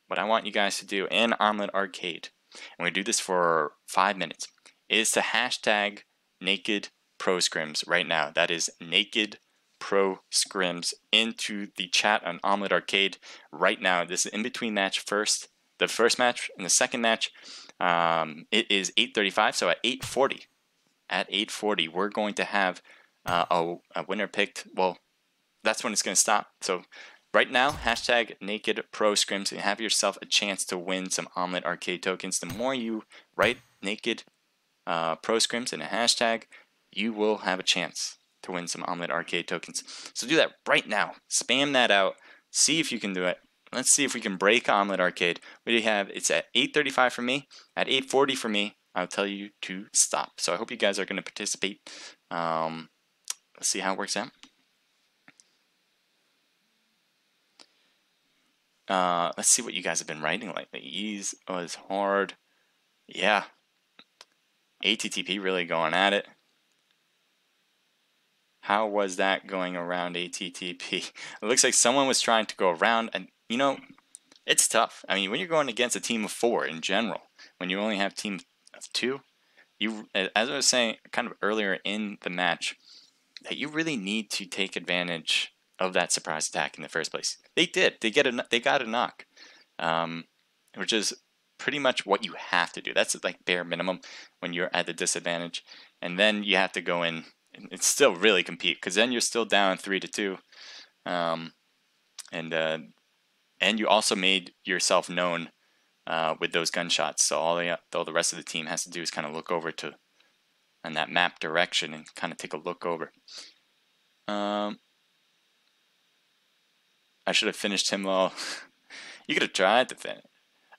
what I want you guys to do in Omlet Arcade, and we do this for 5 minutes, is to hashtag Naked Pro Scrims right now. That is Naked Pro Scrims into the chat on Omlet Arcade right now. This is in between match first, the first match and the second match. It is 8:35, so at 8:40, we're going to have a winner picked. Well, that's when it's going to stop. So right now, hashtag Naked Pro Scrims and have yourself a chance to win some Omlet Arcade tokens. The more you write Naked Pro Scrims in a hashtag, you will have a chance to win some Omlet Arcade tokens. So do that right now. Spam that out. See if you can do it. Let's see if we can break Omlet Arcade. What do you have? It's at 8:35 for me. At 8:40 for me, I'll tell you to stop. So I hope you guys are going to participate. Let's see how it works out. Let's see what you guys have been writing lately. Ease was hard. Yeah. ATTP really going at it. How was that going around ATTP? It looks like someone was trying to go around, and you know, it's tough. I mean, when you're going against a team of 4 in general, when you only have a team of 2, as I was saying kind of earlier in the match, that you really need to take advantage of that surprise attack in the first place. They did. They got a knock, which is pretty much what you have to do. That's like bare minimum when you're at the disadvantage, and then you have to go in and still really compete, because then you're still down 3-2, and you also made yourself known with those gunshots. So all the rest of the team has to do is kind of look over to in that map direction and kind of take a look over. I should have finished him well. You could have tried to finish.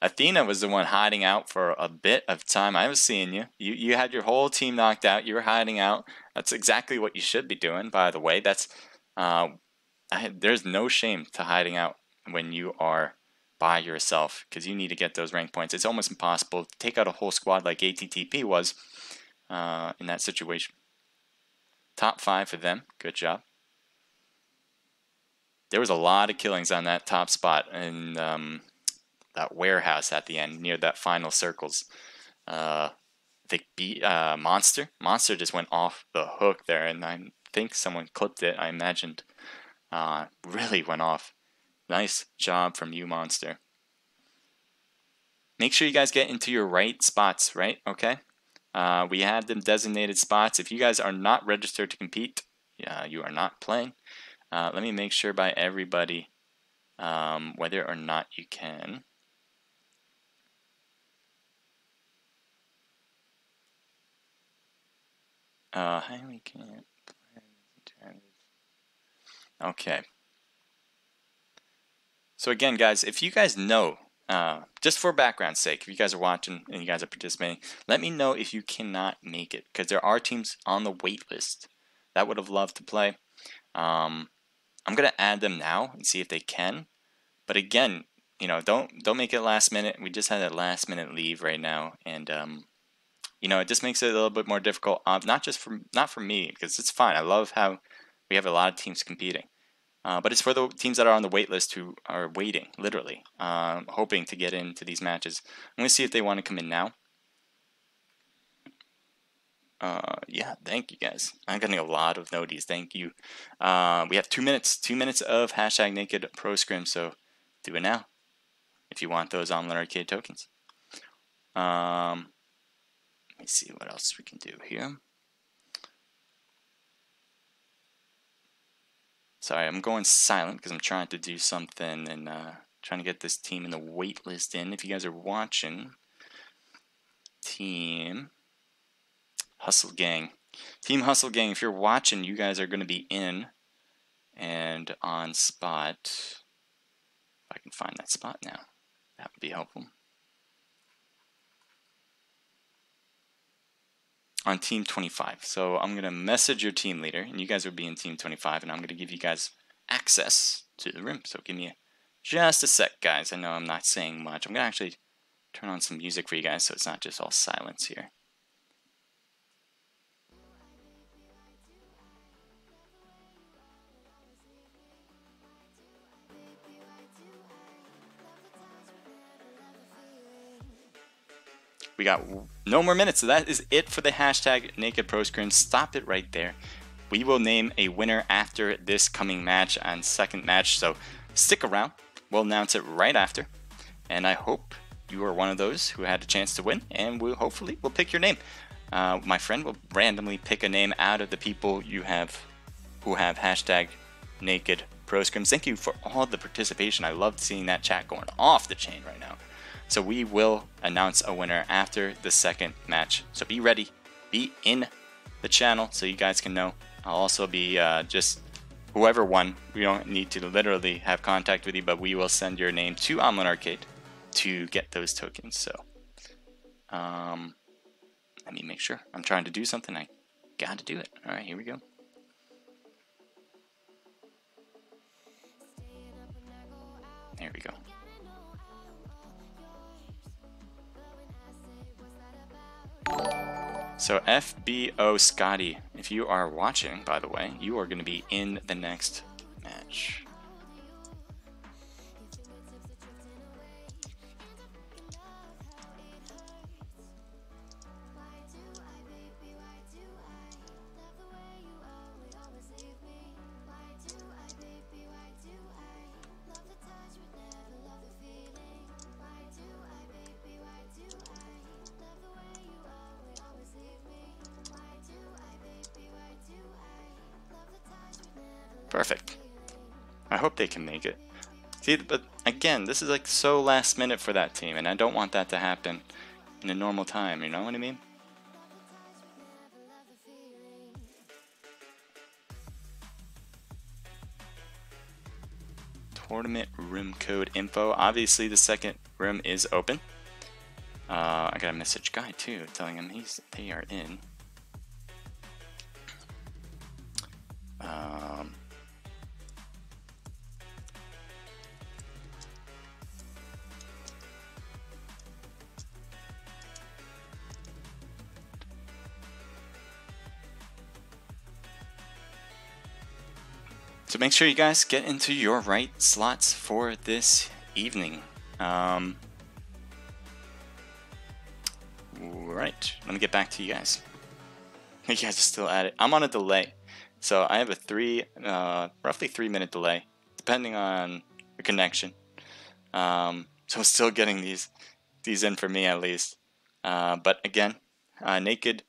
Athena was the one hiding out for a bit of time. I was seeing you. You had your whole team knocked out. You were hiding out. That's exactly what you should be doing, by the way. That's there's no shame to hiding out when you are by yourself, because you need to get those rank points. It's almost impossible to take out a whole squad like ATTP was in that situation. Top 5 for them. Good job. There was a lot of killings on that top spot and that warehouse at the end near that final circles. They beat Monster. Monster just went off the hook there, and I think someone clipped it. I imagined. Really went off. Nice job from you, Monster. Make sure you guys get into your right spots, right? Okay. We had them designated spots. If you guys are not registered to compete, you are not playing. Let me make sure by everybody whether or not you can. Highly can't play. Okay. So again, guys, if you guys know, just for background's sake, if you guys are watching and you guys are participating, let me know if you cannot make it, because there are teams on the wait list that would have loved to play. I'm gonna add them now and see if they can. But again, you know, don't make it last minute. We just had a last minute leave right now, and you know, it just makes it a little bit more difficult. Not for me, because it's fine. I love how we have a lot of teams competing. But it's for the teams that are on the wait list who are waiting, literally, hoping to get into these matches. I'm going to see if they want to come in now. Yeah, thank you guys. I'm getting a lot of noties. Thank you. We have 2 minutes. 2 minutes of hashtag Naked Pro Scrim, so do it now if you want those Omlet Arcade tokens. Let me see what else we can do here. Sorry, I'm going silent because I'm trying to do something and trying to get this team in the wait list in. If you guys are watching, Team Hustle Gang. Team Hustle Gang, if you're watching, you guys are going to be in and on spot. If I can find that spot now, that would be helpful. On Team 25. So I'm going to message your team leader, and you guys will be in Team 25, and I'm going to give you guys access to the room. So give me just a sec, guys. I know I'm not saying much. I'm going to actually turn on some music for you guys so it's not just all silence here. We got no more minutes, so that is it for the hashtag Naked Pro Scrim. Stop it right there. We will name a winner after this coming match and second match, so stick around. We'll announce it right after, and I hope you are one of those who had a chance to win, and we'll pick your name. My friend will randomly pick a name out of the people who have hashtag Naked Pro Scrims. Thank you for all the participation. I loved seeing that chat going off the chain right now. So we will announce a winner after the second match. So be ready, be in the channel so you guys can know. I'll also be just whoever won. We don't need to literally have contact with you, but we will send your name to Omlet Arcade to get those tokens. So let me make sure. I'm trying to do something. I got to do it. All right, here we go. There we go. So FBO Scotty, if you are watching, by the way, you are going to be in the next match. Perfect. I hope they can make it. See, but again, this is like so last minute for that team, and I don't want that to happen in a normal time, you know what I mean? Tournament room code info. Obviously, the second room is open. I got a message guy too, telling him they are in. So make sure you guys get into your right slots for this evening. Right, let me get back to you guys. You guys are still at it. I'm on a delay, so I have a roughly 3-minute delay, depending on the connection. So I'm still getting these in for me at least. But again, naked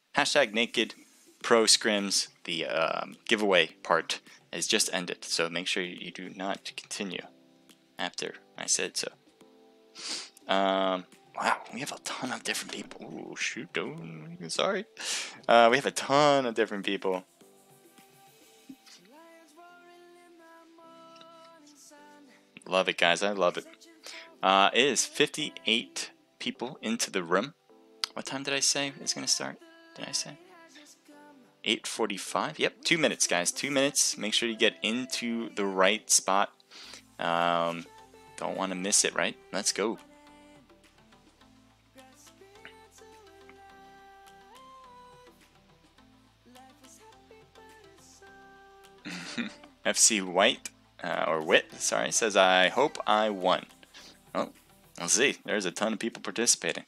pro scrims. The giveaway part has just ended, so make sure you do not continue after I said so. Wow, we have a ton of different people. Oh shoot, sorry. We have a ton of different people. Love it, guys. I love it. It is 58 people into the room. What time did I say it's gonna start? Did I say 8:45? Yep, 2 minutes, guys. 2 minutes. Make sure you get into the right spot. Don't want to miss it, right? Let's go. FC White, or Wit, sorry, says, I hope I won. Oh, we'll see. There's a ton of people participating.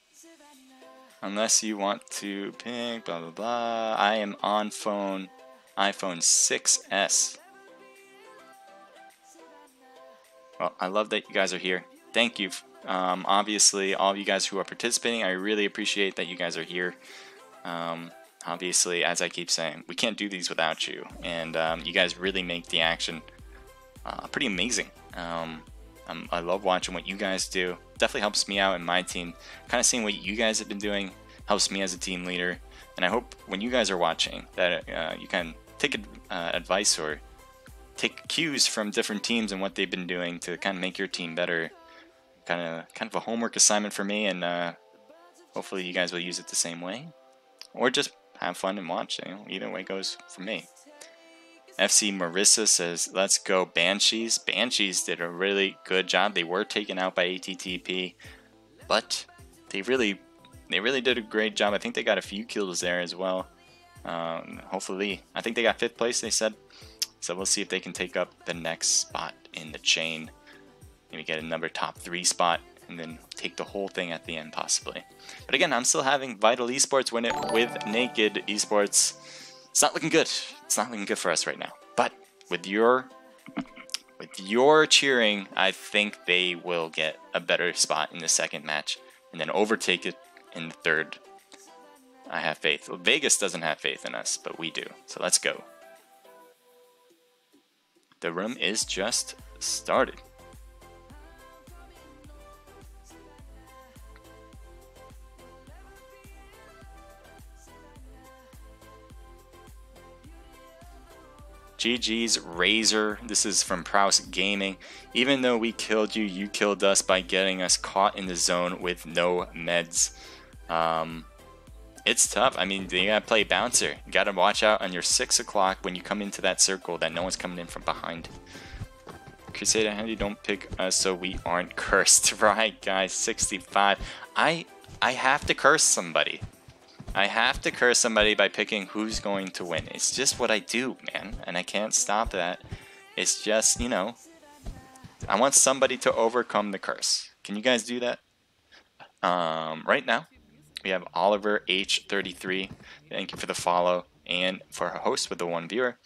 Unless you want to pick, blah, blah, blah. I am on iPhone 6S. Well, I love that you guys are here. Thank you. Obviously, all of you guys who are participating, I really appreciate that you guys are here. Obviously, as I keep saying, we can't do these without you, and you guys really make the action pretty amazing. I love watching what you guys do. Definitely helps me out in my team. Kind of seeing what you guys have been doing helps me as a team leader, and I hope when you guys are watching that you can take advice or take cues from different teams and what they've been doing to kind of make your team better. Kind of a homework assignment for me, and hopefully you guys will use it the same way, or just have fun and watch. You know, either way goes for me. FC Marissa says, let's go Banshees. Banshees did a really good job. They were taken out by ATTP, but they really did a great job. I think they got a few kills there as well. Hopefully, I think they got 5th place, they said. So we'll see if they can take up the next spot in the chain. Maybe get another top 3 spot, and then take the whole thing at the end, possibly. But again, I'm still having Vital Esports win it with Naked Esports. It's not looking good. It's not looking good for us right now. But with your cheering, I think they will get a better spot in the second match, and then overtake it in the third. I have faith. Well, Vegas doesn't have faith in us, but we do. So let's go. The room is just started. GG's Razor. This is from Prouse Gaming. Even though we killed you, you killed us by getting us caught in the zone with no meds. It's tough. I mean, you gotta play bouncer. You gotta watch out on your 6 o'clock when you come into that circle that no one's coming in from behind. Crusader Handy, don't pick us so we aren't cursed. Right, guys, 65. I have to curse somebody. I have to curse somebody by picking who's going to win. It's just what I do, man, and I can't stop that. It's just, you know, I want somebody to overcome the curse. Can you guys do that? Right now, we have Oliver H33. Thank you for the follow, and for our host with the 1 viewer.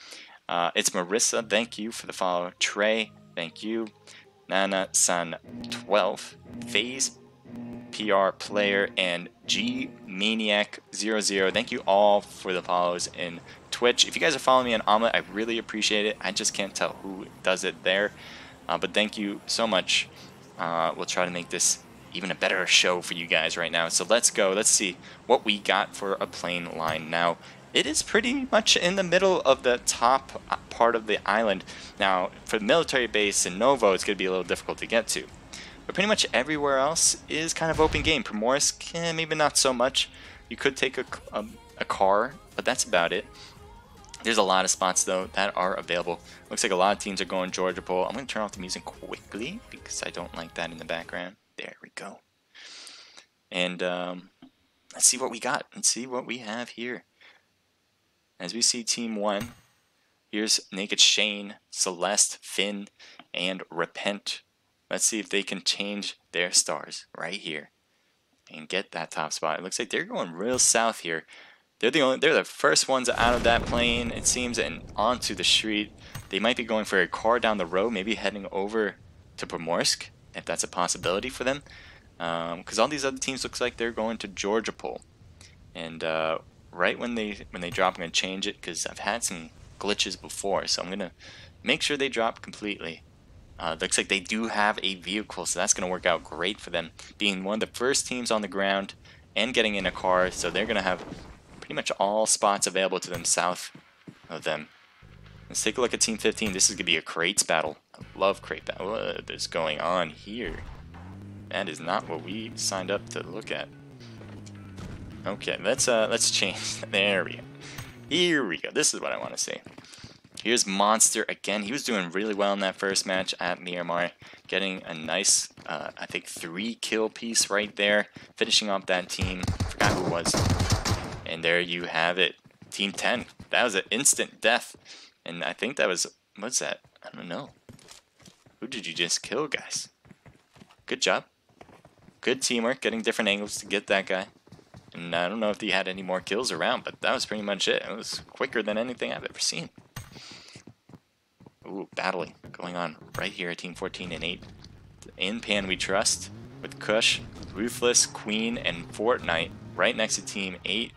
It's Marissa. Thank you for the follow. Trey, thank you. Nana San 12. Phase PR Player and G Maniac 00. Thank you all for the follows in Twitch. If you guys are following me on Omlet, I really appreciate it. I just can't tell who does it there. But thank you so much. We'll try to make this even a better show for you guys right now. So let's go. Let's see what we got for a plane line now. It is pretty much in the middle of the top part of the island. Now, for the military base in Novo, it's going to be a little difficult to get to. But pretty much everywhere else is kind of open game. Primorsk, maybe not so much. You could take a car, but that's about it. There's a lot of spots, though, that are available. Looks like a lot of teams are going Georgia Pole. I'm going to turn off the music quickly because I don't like that in the background. There we go. And let's see what we got. Let's see what we have here. As we see Team 1, here's Naked Shane, Celeste, Finn, and Repent. Let's see if they can change their stars right here and get that top spot. It looks like they're going real south here. They're the first ones out of that plane, it seems, and onto the street. They might be going for a car down the road, maybe heading over to Primorsk, if that's a possibility for them. Because all these other teams looks like they're going to Georgia Pole. And right when they drop, I'm going to change it because I've had some glitches before, so I'm going to make sure they drop completely. Looks like they do have a vehicle, so that's going to work out great for them, being one of the first teams on the ground and getting in a car, so they're going to have pretty much all spots available to them south of them. Let's take a look at Team 15. This is going to be a crates battle. I love crate battle. What is going on here? That is not what we signed up to look at. Okay, let's change. There we go. Here we go. This is what I want to see. Here's Monster again. He was doing really well in that first match at Miramar, getting a nice, I think, 3-kill piece right there, finishing off that team. Forgot who it was. And there you have it. Team 10. That was an instant death. And I think that was, what's that? I don't know. Who did you just kill, guys? Good job. Good teamwork, getting different angles to get that guy. And I don't know if he had any more kills around, but that was pretty much it. It was quicker than anything I've ever seen. Ooh, battling going on right here at Team 14 and 8. In Pan we trust with Kush, Ruthless, Queen, and Fortnite right next to Team 8.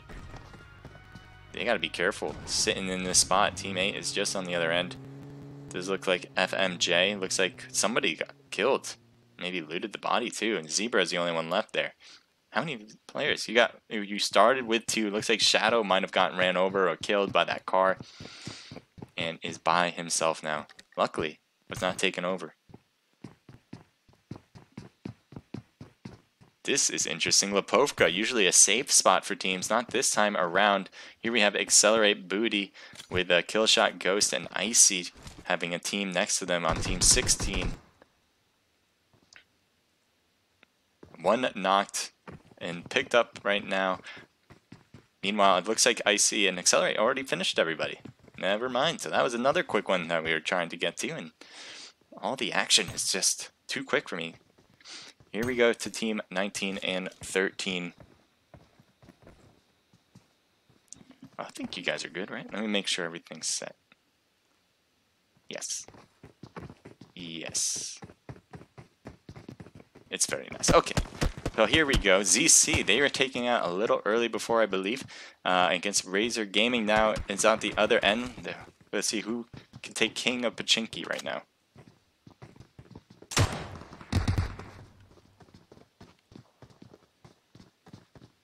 They gotta be careful sitting in this spot. Team 8 is just on the other end. Does look like FMJ. Looks like somebody got killed. Maybe looted the body too. And Zebra is the only one left there. How many players? You started with 2. Looks like Shadow might have gotten ran over or killed by that car. And is by himself now. Luckily, was not taken over. This is interesting. Lipovka, usually a safe spot for teams, not this time around. Here we have Accelerate Booty with Killshot Ghost and Icy having a team next to them on Team 16. One knocked and picked up right now. Meanwhile, it looks like Icy and Accelerate already finished everybody. Never mind. So that was another quick one that we were trying to get to, and all the action is just too quick for me. Here we go to Team 19 and 13. I think you guys are good, right? Let me make sure everything's set. Yes. Yes. It's very nice. Okay. So here we go. ZC, they were taking out a little early before, I believe, against Razor Gaming. Now it's at the other end. Let's see who can take King of Pachinki right now.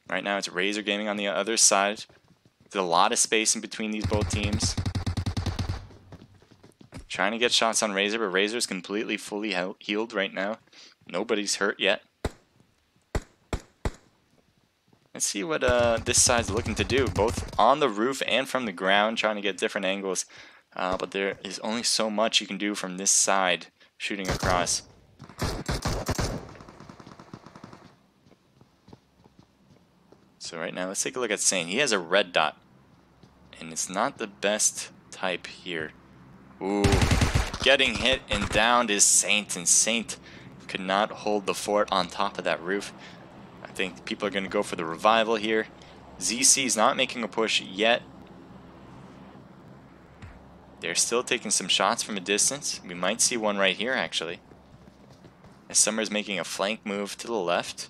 Right now it's Razor Gaming on the other side. There's a lot of space in between these both teams. Trying to get shots on Razor, but Razor's completely fully healed right now. Nobody's hurt yet. Let's see what this side's looking to do, both on the roof and from the ground, trying to get different angles. But there is only so much you can do from this side, shooting across. So right now, let's take a look at Saint. He has a red dot, and it's not the best type here. Ooh, getting hit and downed is Saint, and Saint could not hold the fort on top of that roof. I think people are going to go for the revival here. ZC is not making a push yet. They're still taking some shots from a distance. We might see one right here, actually. As Summer's making a flank move to the left.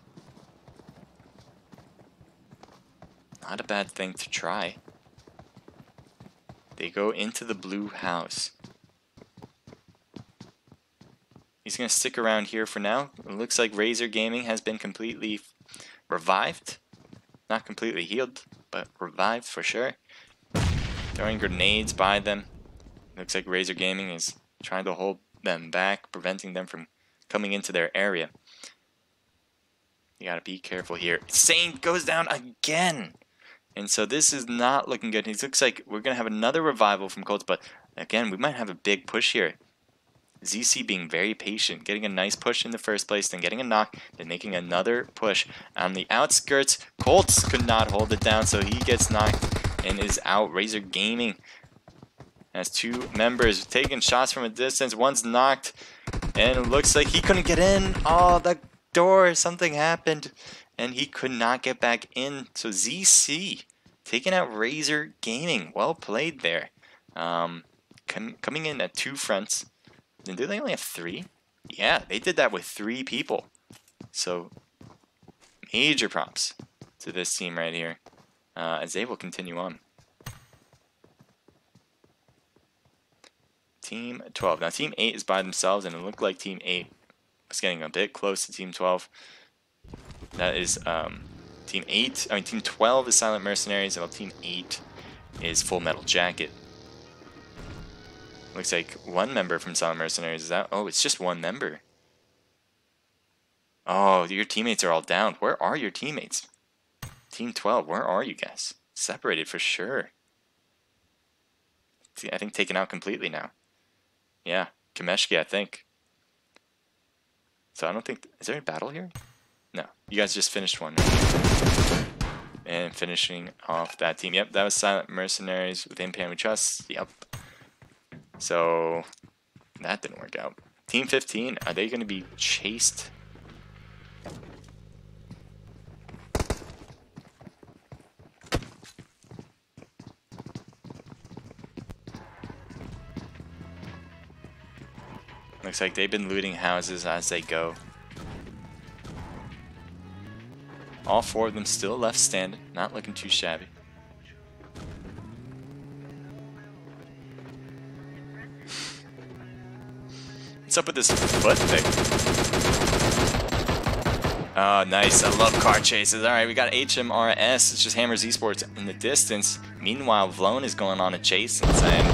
Not a bad thing to try. They go into the blue house. He's going to stick around here for now. It looks like Razor Gaming has been completely revived. Not completely healed, but revived for sure. Throwing grenades by them. Looks like Razor Gaming is trying to hold them back, preventing them from coming into their area. You gotta be careful here. Zane goes down again! And so this is not looking good. It looks like we're gonna have another revival from Colts, but again, we might have a big push here. ZC being very patient, getting a nice push in the first place, then getting a knock, then making another push. On the outskirts, Colts could not hold it down, so he gets knocked and is out. Razor Gaming has two members taking shots from a distance. One's knocked, and it looks like he couldn't get in. Oh, the door, something happened, and he could not get back in. So ZC taking out Razor Gaming. Well played there. Coming in at two fronts. And do they only have three? Yeah, they did that with three people. So, major props to this team right here, as they will continue on. Team 12. Now, Team 8 is by themselves, and it looked like Team 8 was getting a bit close to Team 12. That is Team 8. I mean, Team 12 is Silent Mercenaries, while Team 8 is Full Metal Jacket. Looks like one member from Silent Mercenaries is out. Oh, it's just one member. Oh, your teammates are all down. Where are your teammates? Team 12, where are you guys? Separated for sure. I think taken out completely now. Yeah, Kameshki, I think. So I don't think... Is there a battle here? No. You guys just finished one. And finishing off that team. Yep, that was Silent Mercenaries with Impan We Trust. Yep. So that didn't work out. Team 15, are they going to be chased? Looks like they've been looting houses as they go. All four of them still left standing, not looking too shabby. What's up with this foot thing? Oh, nice. I love car chases. Alright, we got HMRS. It's just Hammers eSports in the distance. Meanwhile, Vlone is going on a chase and saying,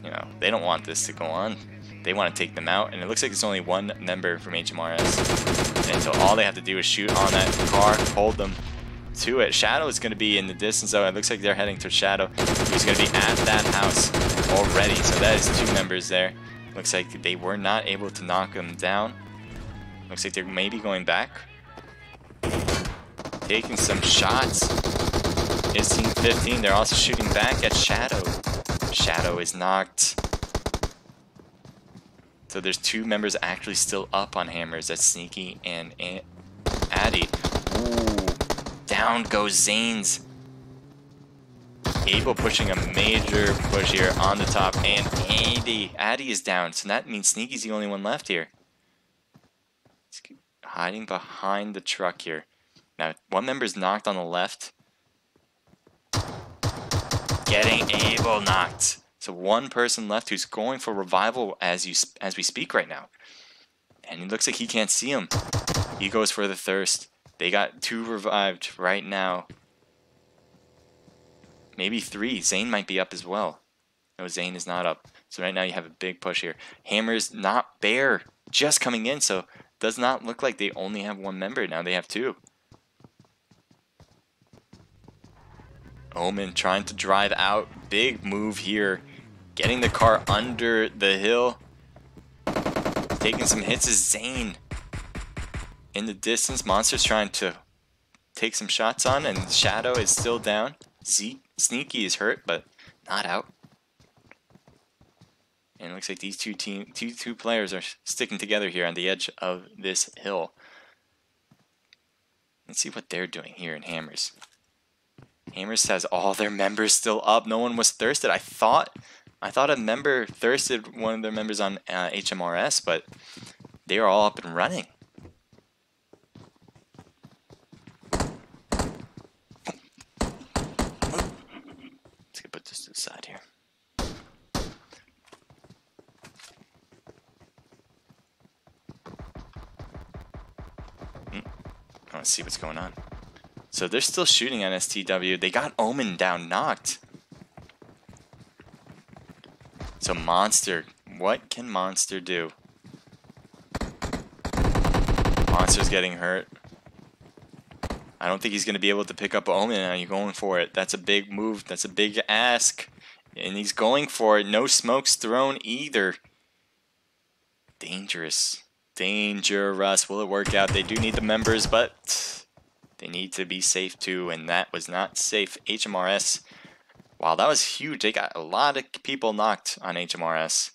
you know, they don't want this to go on. They want to take them out. And it looks like it's only one member from HMRS. And so all they have to do is shoot on that car, hold them to it. Shadow is going to be in the distance, though. It looks like they're heading to Shadow, who's going to be at that house already. So that is two members there. Looks like they were not able to knock them down. Looks like they're maybe going back. Taking some shots. Is Team 15. They're also shooting back at Shadow. Shadow is knocked. So there's two members actually still up on Hammers. That's Sneaky and Addy. Ooh. Down goes Zanes. Abel pushing a major push here on the top, and Addy is down, so that means Sneaky's the only one left here. He's hiding behind the truck here. Now, one member's knocked on the left. Getting Abel knocked. So one person left who's going for revival as we speak right now. And it looks like he can't see him. He goes for the thirst. They got two revived right now. Maybe three. Zane might be up as well. No, Zane is not up. So right now you have a big push here. Hammer's not bare. Just coming in, so does not look like they only have one member. Now they have two. Omen trying to drive out. Big move here. Getting the car under the hill. Taking some hits is Zane. In the distance, Monster's trying to take some shots on, and Shadow is still down. Sneaky is hurt, but not out. And it looks like these two players are sticking together here on the edge of this hill. Let's see what they're doing here in Hammers. Hammers has all their members still up. No one was thirsted. I thought a member thirsted one of their members on HMRS, but they are all up and running. Let's put this to the side here. Let's see what's going on. So they're still shooting at STW. They got Omen down, knocked. So Monster, what can Monster do? Monster's getting hurt. I don't think he's going to be able to pick up Omen. Are you going for it? That's a big move. That's a big ask. And he's going for it. No smokes thrown either. Dangerous. Dangerous. Will it work out? They do need the members, but they need to be safe too, and that was not safe. HMRS, wow, that was huge. They got a lot of people knocked on HMRS,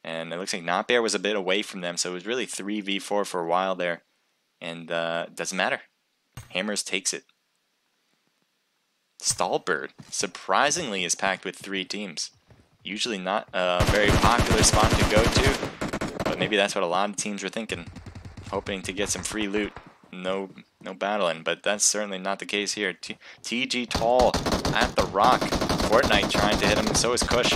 and it looks like Not Bear was a bit away from them, so it was really 3v4 for a while there, and doesn't matter. Hammers takes it. Stallbird, surprisingly, is packed with 3 teams. Usually not a very popular spot to go to, but maybe that's what a lot of teams were thinking, hoping to get some free loot. No battling, but that's certainly not the case here. TG Tall at the rock. Fortnite trying to hit him, so is Kush.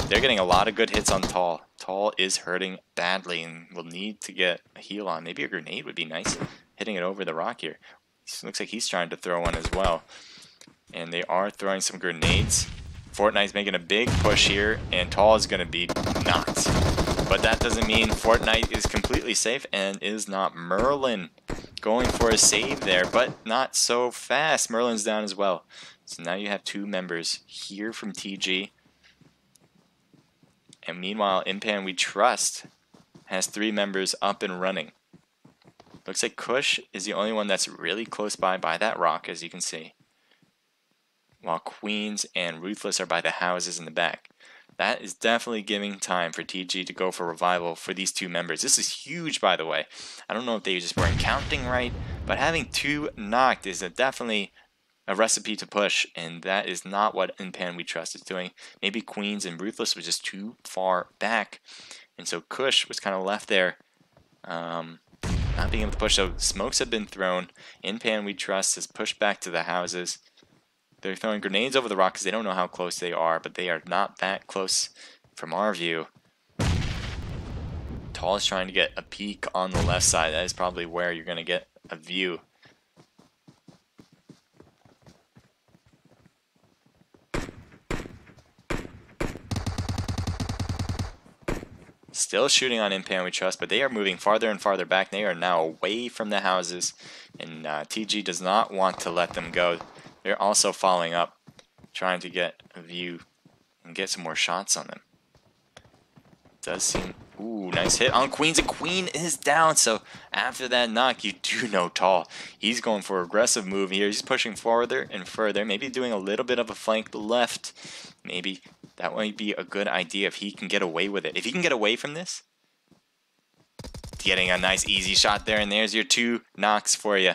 They're getting a lot of good hits on Tall. Tall is hurting badly and will need to get a heal on. Maybe a grenade would be nice, hitting it over the rock here. Looks like he's trying to throw one as well. And they are throwing some grenades. Fortnite's making a big push here, and Tall is going to be knocked. But that doesn't mean Fortnite is completely safe, and is not. Merlin going for a save there, but not so fast. Merlin's down as well. So now you have 2 members here from TG. And meanwhile, Impan We Trust has 3 members up and running. Looks like Kush is the only one that's really close by that rock, as you can see. While Queens and Ruthless are by the houses in the back. That is definitely giving time for TG to go for revival for these 2 members. This is huge, by the way. I don't know if they just weren't counting right, but having 2 knocked is definitely a recipe to push, and that is not what Impan We Trust is doing. Maybe Queens and Ruthless was just too far back, and so Kush was kind of left there, not being able to push. So smokes have been thrown. Impan We Trust is pushed back to the houses. They're throwing grenades over the rock because they don't know how close they are, but they are not that close from our view. Tall is trying to get a peek on the left side. That is probably where you're going to get a view. Still shooting on Impan We Trust, but they are moving farther and farther back. They are now away from the houses, and TG does not want to let them go. They're also following up, trying to get a view and get some more shots on them. Does seem... Ooh, nice hit on Queens, and Queen is down. So after that knock, you do know Tall. He's going for an aggressive move here. He's pushing further and further, maybe doing a little bit of a flank left. Maybe that might be a good idea if he can get away with it. If he can get away from this, getting a nice easy shot there, and there's your 2 knocks for you.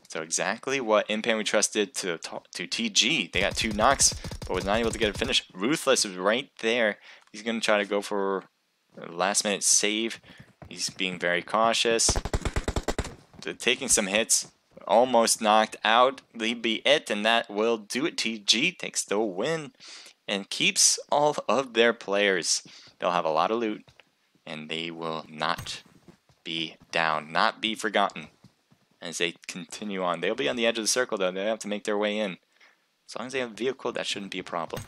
So exactly what Impan We Trust did to TG. They got 2 knocks, but was not able to get it finished. Ruthless is right there. He's going to try to go for a last-minute save. He's being very cautious. Taking some hits. Almost knocked out. He'd be it, and that will do it. TG takes the win and keeps all of their players. They'll have a lot of loot, and they will not be down, not be forgotten. As they continue on, they'll be on the edge of the circle though. They have to make their way in. As long as they have a vehicle, that shouldn't be a problem.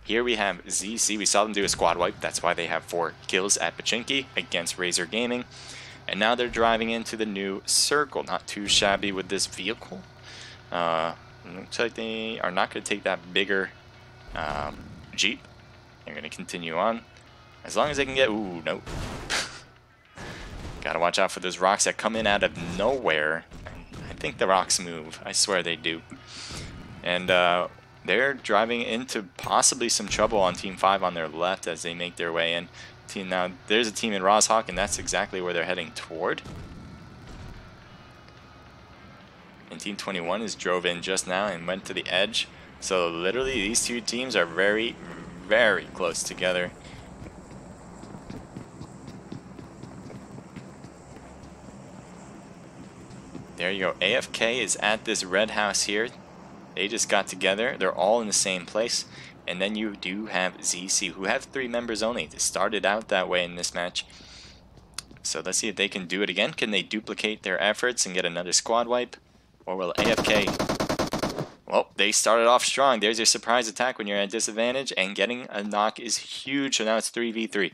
Here we have ZC. We saw them do a squad wipe. That's why they have 4 kills at Pachinki against Razor Gaming. And now they're driving into the new circle. Not too shabby with this vehicle. Looks like they are not going to take that bigger Jeep. They're going to continue on. As long as they can get... Ooh, nope. Gotta watch out for those rocks that come in out of nowhere. I think the rocks move. I swear they do. And they're driving into possibly some trouble on Team 5 on their left as they make their way in. Now, there's a team in Roshawk, and that's exactly where they're heading toward. And Team 21 is drove in just now and went to the edge. So literally, these 2 teams are very, very close together. There you go. AFK is at this red house here. They just got together. They're all in the same place. And then you do have ZC, who have 3 members only. They started out that way in this match. So let's see if they can do it again. Can they duplicate their efforts and get another squad wipe? Or will AFK... Well, they started off strong. There's your surprise attack when you're at disadvantage, and getting a knock is huge. So now it's 3v3.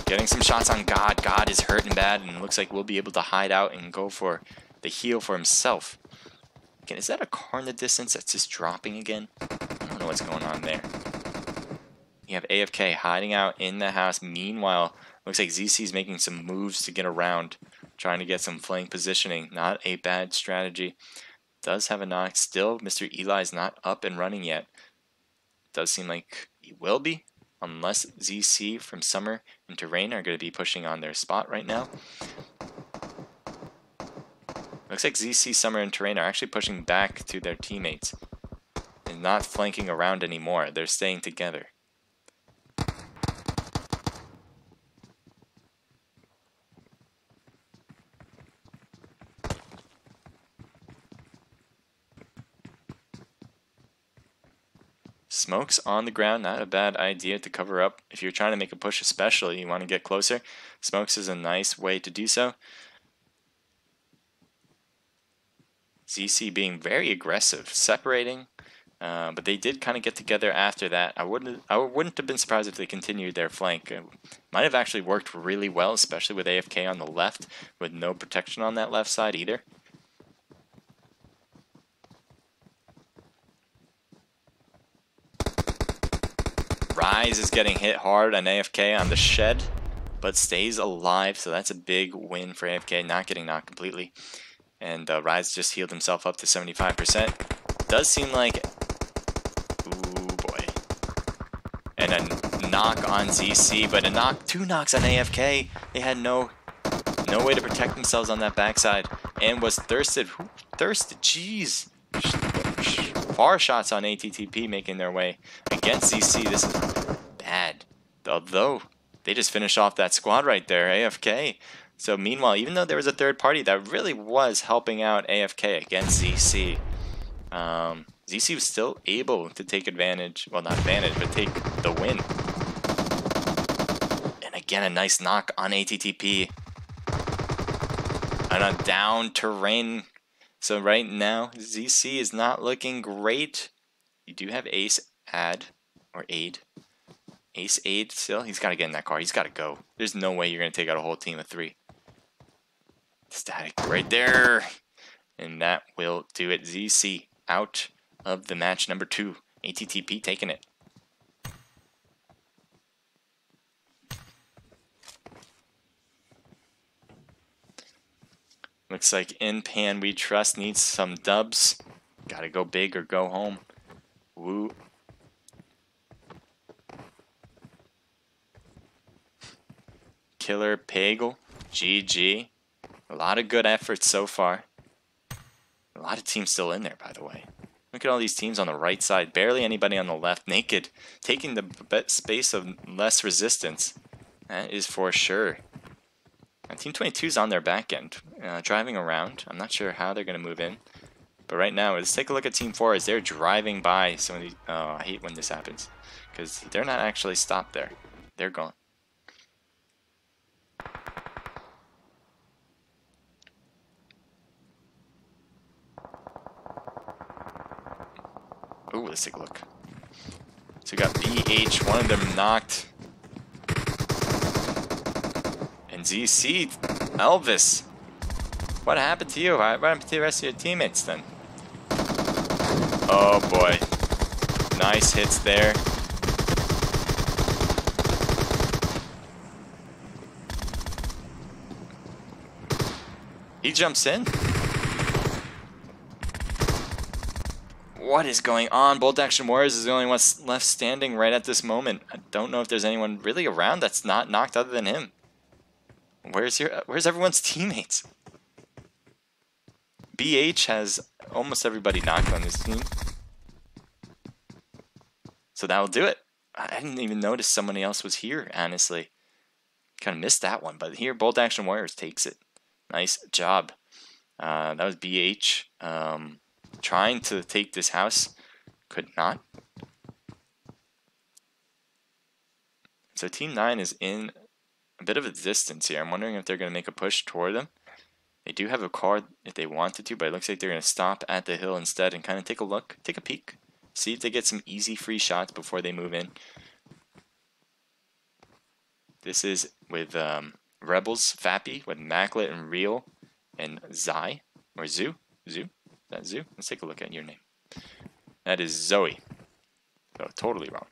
Getting some shots on God. God is hurting bad, and it looks like we'll be able to hide out and go for the heal for himself. Again, is that a car in the distance that's just dropping again? I don't know what's going on there. You have AFK hiding out in the house. Meanwhile, looks like ZC's making some moves to get around, trying to get some flank positioning. Not a bad strategy. Does have a knock. Still, Mr. Eli's not up and running yet. Does seem like he will be, unless ZC from Summer and Terrain are going to be pushing on their spot right now. Looks like ZC, Summer, and Terrain are actually pushing back to their teammates and not flanking around anymore. They're staying together. Smoke's on the ground, not a bad idea to cover up. If you're trying to make a push especially, you want to get closer. Smokes is a nice way to do so. ZC being very aggressive, separating, but they did kind of get together after that. I wouldn't have been surprised if they continued their flank. It might have actually worked really well, especially with AFK on the left, with no protection on that left side either. Rise is getting hit hard on AFK on the shed, but stays alive, so that's a big win for AFK, not getting knocked completely. And Rise just healed himself up to 75%. Does seem like... Ooh, boy. And a knock on ZC, but a knock, 2 knocks on AFK. They had no way to protect themselves on that backside. And was thirsted. Who thirsted? Jeez. Far shots on ATTP making their way against ZC. This is bad. Although, they just finished off that squad right there, AFK. So meanwhile, even though there was a third party that really was helping out AFK against ZC, ZC was still able to take advantage, well, not advantage, but take the win. And again, a nice knock on ATTP. And a down Terrain. So right now, ZC is not looking great. You do have Ace Aid. Ace Aid still. He's got to get in that car. He's got to go. There's no way you're going to take out a whole team of 3. Static right there. And that will do it. ZC out of the match number 2. ATTP taking it. Looks like In Pan We Trust needs some dubs. Gotta go big or go home. Woo. Killer Pagel. GG. A lot of good efforts so far. A lot of teams still in there, by the way. Look at all these teams on the right side. Barely anybody on the left. Naked. Taking the space of less resistance. That is for sure. And Team 22 is on their back end, driving around. I'm not sure how they're going to move in. But right now, let's take a look at Team 4 as they're driving by some of these... Oh, I hate when this happens. Because they're not actually stopped there. They're gone. Ooh, let's take a look. So we got BH, one of them knocked. And ZC, Elvis. What happened to you? What happened to the rest of your teammates then? Oh boy. Nice hits there. He jumps in. What is going on? Bolt Action Warriors is the only one left standing right at this moment. I don't know if there's anyone really around that's not knocked other than him. Where's everyone's teammates? BH has almost everybody knocked on his team. So that'll do it. I didn't even notice somebody else was here, honestly. Kind of missed that one, but here Bolt Action Warriors takes it. Nice job. That was BH. Trying to take this house. Could not. So Team 9 is in a bit of a distance here. I'm wondering if they're going to make a push toward them. They do have a car if they wanted to, but it looks like they're going to stop at the hill instead and kind of take a look, take a peek, see if they get some easy free shots before they move in. This is with Rebels, Fappy, with Maclet and Real and Zai, or Zoo. Zoo? Is that Zoo? Let's take a look at your name. That is Zoe. Oh, totally wrong.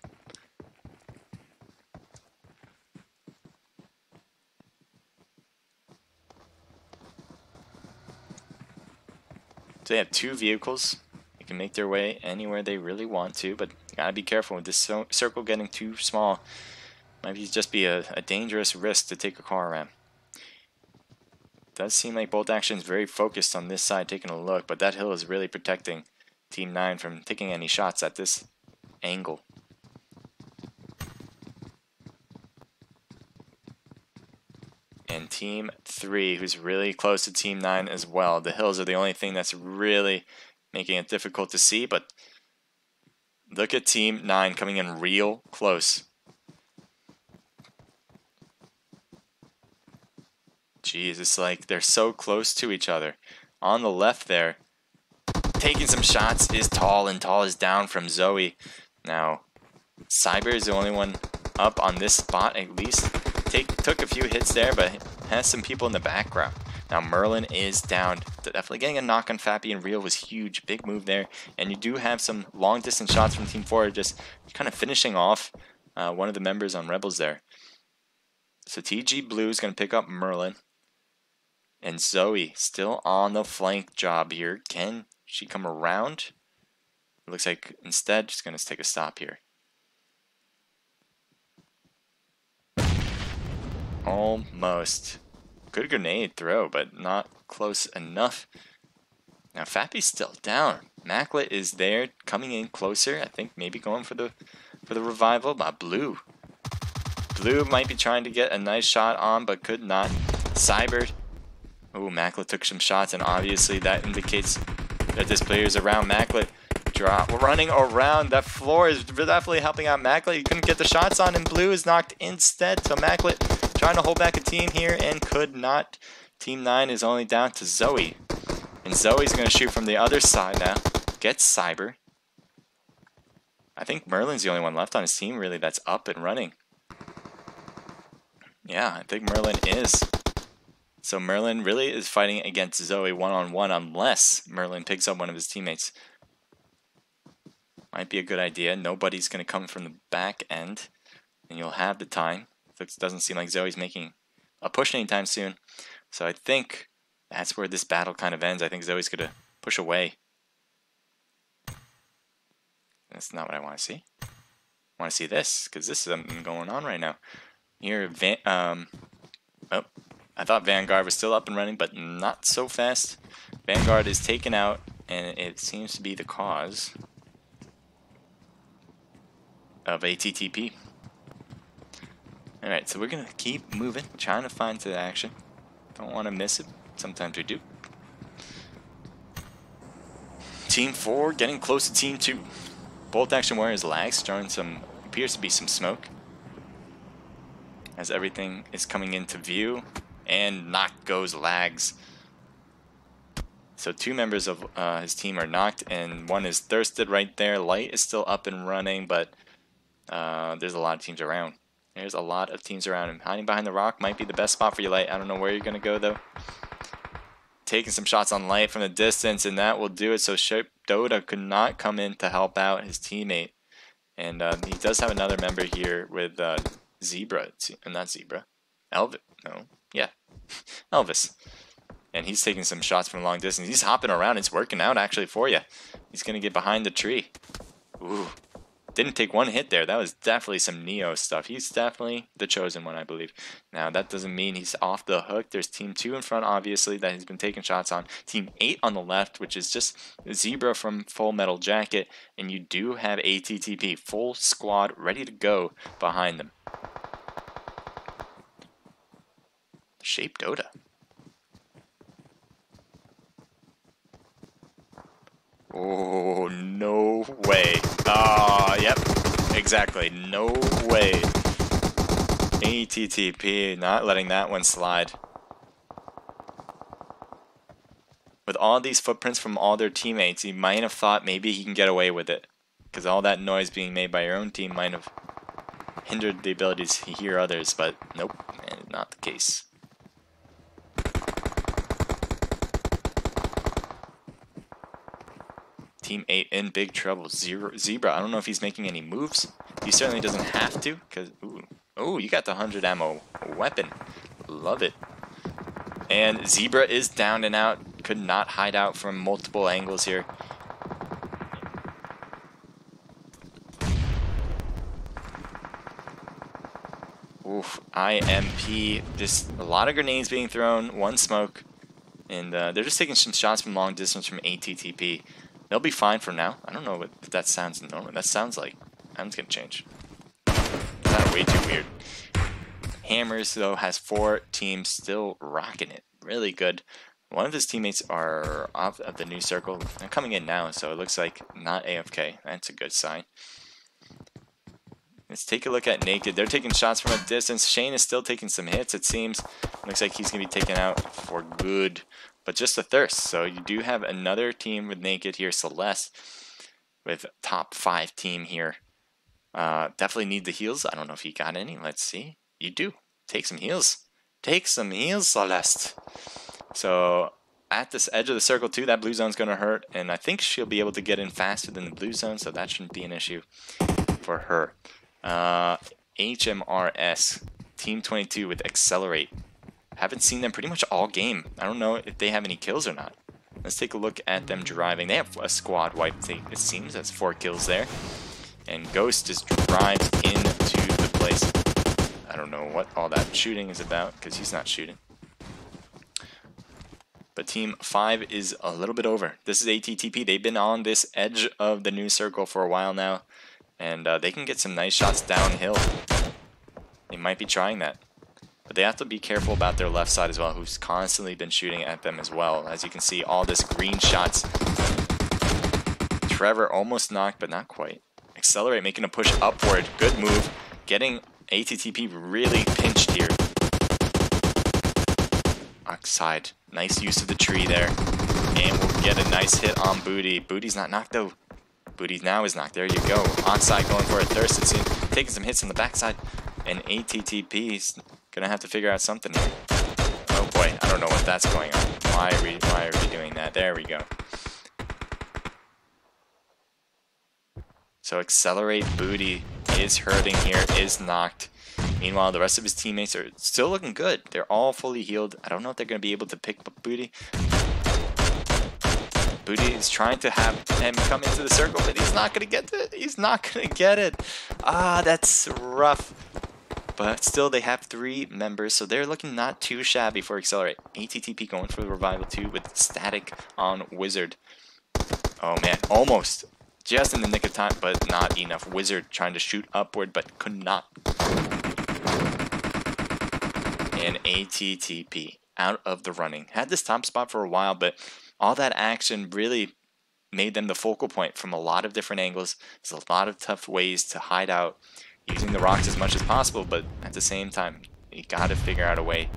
So they have 2 vehicles. They can make their way anywhere they really want to, but you gotta be careful with this circle getting too small. Might just be a dangerous risk to take a car around. Does seem like Bolt Action is very focused on this side, taking a look, but that hill is really protecting Team 9 from taking any shots at this angle. And Team 3, who's really close to Team 9 as well. The hills are the only thing that's really making it difficult to see, but look at Team 9 coming in real close. Jeez, it's like they're so close to each other. On the left there, taking some shots is Tall, and Tall is down from Zoe. Now, Cyber is the only one up on this spot, at least. Took a few hits there, but has some people in the background. Now, Merlin is down. Definitely getting a knock on Fappy and Real was huge. Big move there. And you do have some long-distance shots from Team 4, just kind of finishing off one of the members on Rebels there. So TG Blue is going to pick up Merlin. And Zoe still on the flank job here. Can she come around? It looks like instead she's going to take a stop here. Almost. Good grenade throw, but not close enough. Now Fappy's still down. Maclet is there, coming in closer. I think maybe going for the revival. But Blue might be trying to get a nice shot on, but could not. Cyber. Oh, Maclet took some shots, and obviously that indicates that this player is around. Maclet running around. That floor is definitely helping out Maclet. He couldn't get the shots on, and Blue is knocked instead. So Maclet trying to hold back a team here and could not. Team 9 is only down to Zoe. And Zoe's going to shoot from the other side now. Gets Cyber. I think Merlin's the only one left on his team, really, that's up and running. Yeah, I think Merlin is. So Merlin really is fighting against Zoe one-on-one unless Merlin picks up one of his teammates. Might be a good idea. Nobody's going to come from the back end, and you'll have the time. It doesn't seem like Zoe's making a push anytime soon. So I think that's where this battle kind of ends. I think Zoe's going to push away. That's not what I want to see. I want to see this, because this is something going on right now. Here, oh, I thought Vanguard was still up and running, but not so fast. Vanguard is taken out, and it seems to be the cause of ATTP. Alright, so we're going to keep moving, trying to find the action. Don't want to miss it. Sometimes we do. Team 4 getting close to Team 2. Bolt Action Warriors lags, starting appears to be some smoke. As everything is coming into view. And knock goes Lags. So 2 members of his team are knocked, and one is thirsted right there. Light is still up and running, but there's a lot of teams around. There's a lot of teams around him. Hiding behind the rock might be the best spot for you, Light. I don't know where you're going to go, though. Taking some shots on Light from the distance, and that will do it. So Shape Dota could not come in to help out his teammate. And he does have another member here with Zebra. Not Zebra. Elvis. No. Yeah. Elvis. And he's taking some shots from long distance. He's hopping around. It's working out, actually, for you. He's going to get behind the tree. Ooh. Didn't take one hit there. That was definitely some Neo stuff. He's definitely the chosen one, I believe. Now, that doesn't mean he's off the hook. There's Team 2 in front, obviously, that he's been taking shots on. Team 8 on the left, which is just Zebra from Full Metal Jacket. And you do have ATTP, full squad, ready to go behind them. Shape Dota. Oh, no way. Ah, yep. Exactly. No way. ATTP not letting that one slide. With all these footprints from all their teammates, he might have thought maybe he can get away with it. Because all that noise being made by your own team might have hindered the ability to hear others, but nope, not the case. Team 8 in big trouble. Zebra, I don't know if he's making any moves. He certainly doesn't have to, because, ooh, you got the 100 ammo weapon. Love it. And Zebra is down and out. Could not hide out from multiple angles here. Oof, IMP. Just a lot of grenades being thrown, one smoke. And they're just taking some shots from long distance from ATTP. They'll be fine for now. I don't know what that sounds normal. That sounds like. I'm just going to change. That's way too weird. Hammers, though, has 4 teams still rocking it. Really good. One of his teammates are off of the new circle. They're coming in now, so it looks like not AFK. That's a good sign. Let's take a look at Naked. They're taking shots from a distance. Shane is still taking some hits, it seems. Looks like he's going to be taken out for good. But just a thirst. So you do have another team with Naked here, Celeste, with top 5 team here. Definitely need the heals. I don't know if he got any. Let's see. You do. Take some heals. Take some heals, Celeste. So at this edge of the circle too, that blue zone's going to hurt. And I think she'll be able to get in faster than the blue zone, so that shouldn't be an issue for her. HMRS, Team 22 with Accelerate. Haven't seen them pretty much all game. I don't know if they have any kills or not. Let's take a look at them driving. They have a squad wipe, it seems. That's 4 kills there. And Ghost just drives into the place. I don't know what all that shooting is about, because he's not shooting. But Team 5 is a little bit over. This is ATTP. They've been on this edge of the new circle for a while now. And they can get some nice shots downhill. They might be trying that. But they have to be careful about their left side as well, who's constantly been shooting at them as well. As you can see, all this green shots. Trevor almost knocked, but not quite. Accelerate, making a push upward. Good move. Getting ATTP really pinched here. Outside. Nice use of the tree there. And we'll get a nice hit on Booty. Booty's not knocked though. Booty now is knocked. There you go. Onside going for a thirst. It's taking some hits on the backside. And ATTP's gonna have to figure out something here. Oh boy, I don't know what that's going on. Why are we doing that? There we go. So Accelerate Booty is hurting here, is knocked. Meanwhile, the rest of his teammates are still looking good. They're all fully healed. I don't know if they're gonna be able to pick up Booty. Booty is trying to have him come into the circle, but he's not gonna get it. He's not gonna get it. Ah, that's rough. But still, they have 3 members, so they're looking not too shabby for Accelerate. ATTP going for the revival too with Static on Wizard. Oh man, almost. Just in the nick of time, but not enough. Wizard trying to shoot upward, but could not. And ATTP out of the running. Had this top spot for a while, but all that action really made them the focal point from a lot of different angles. There's a lot of tough ways to hide out, using the rocks as much as possible, but at the same time, you got to figure out a way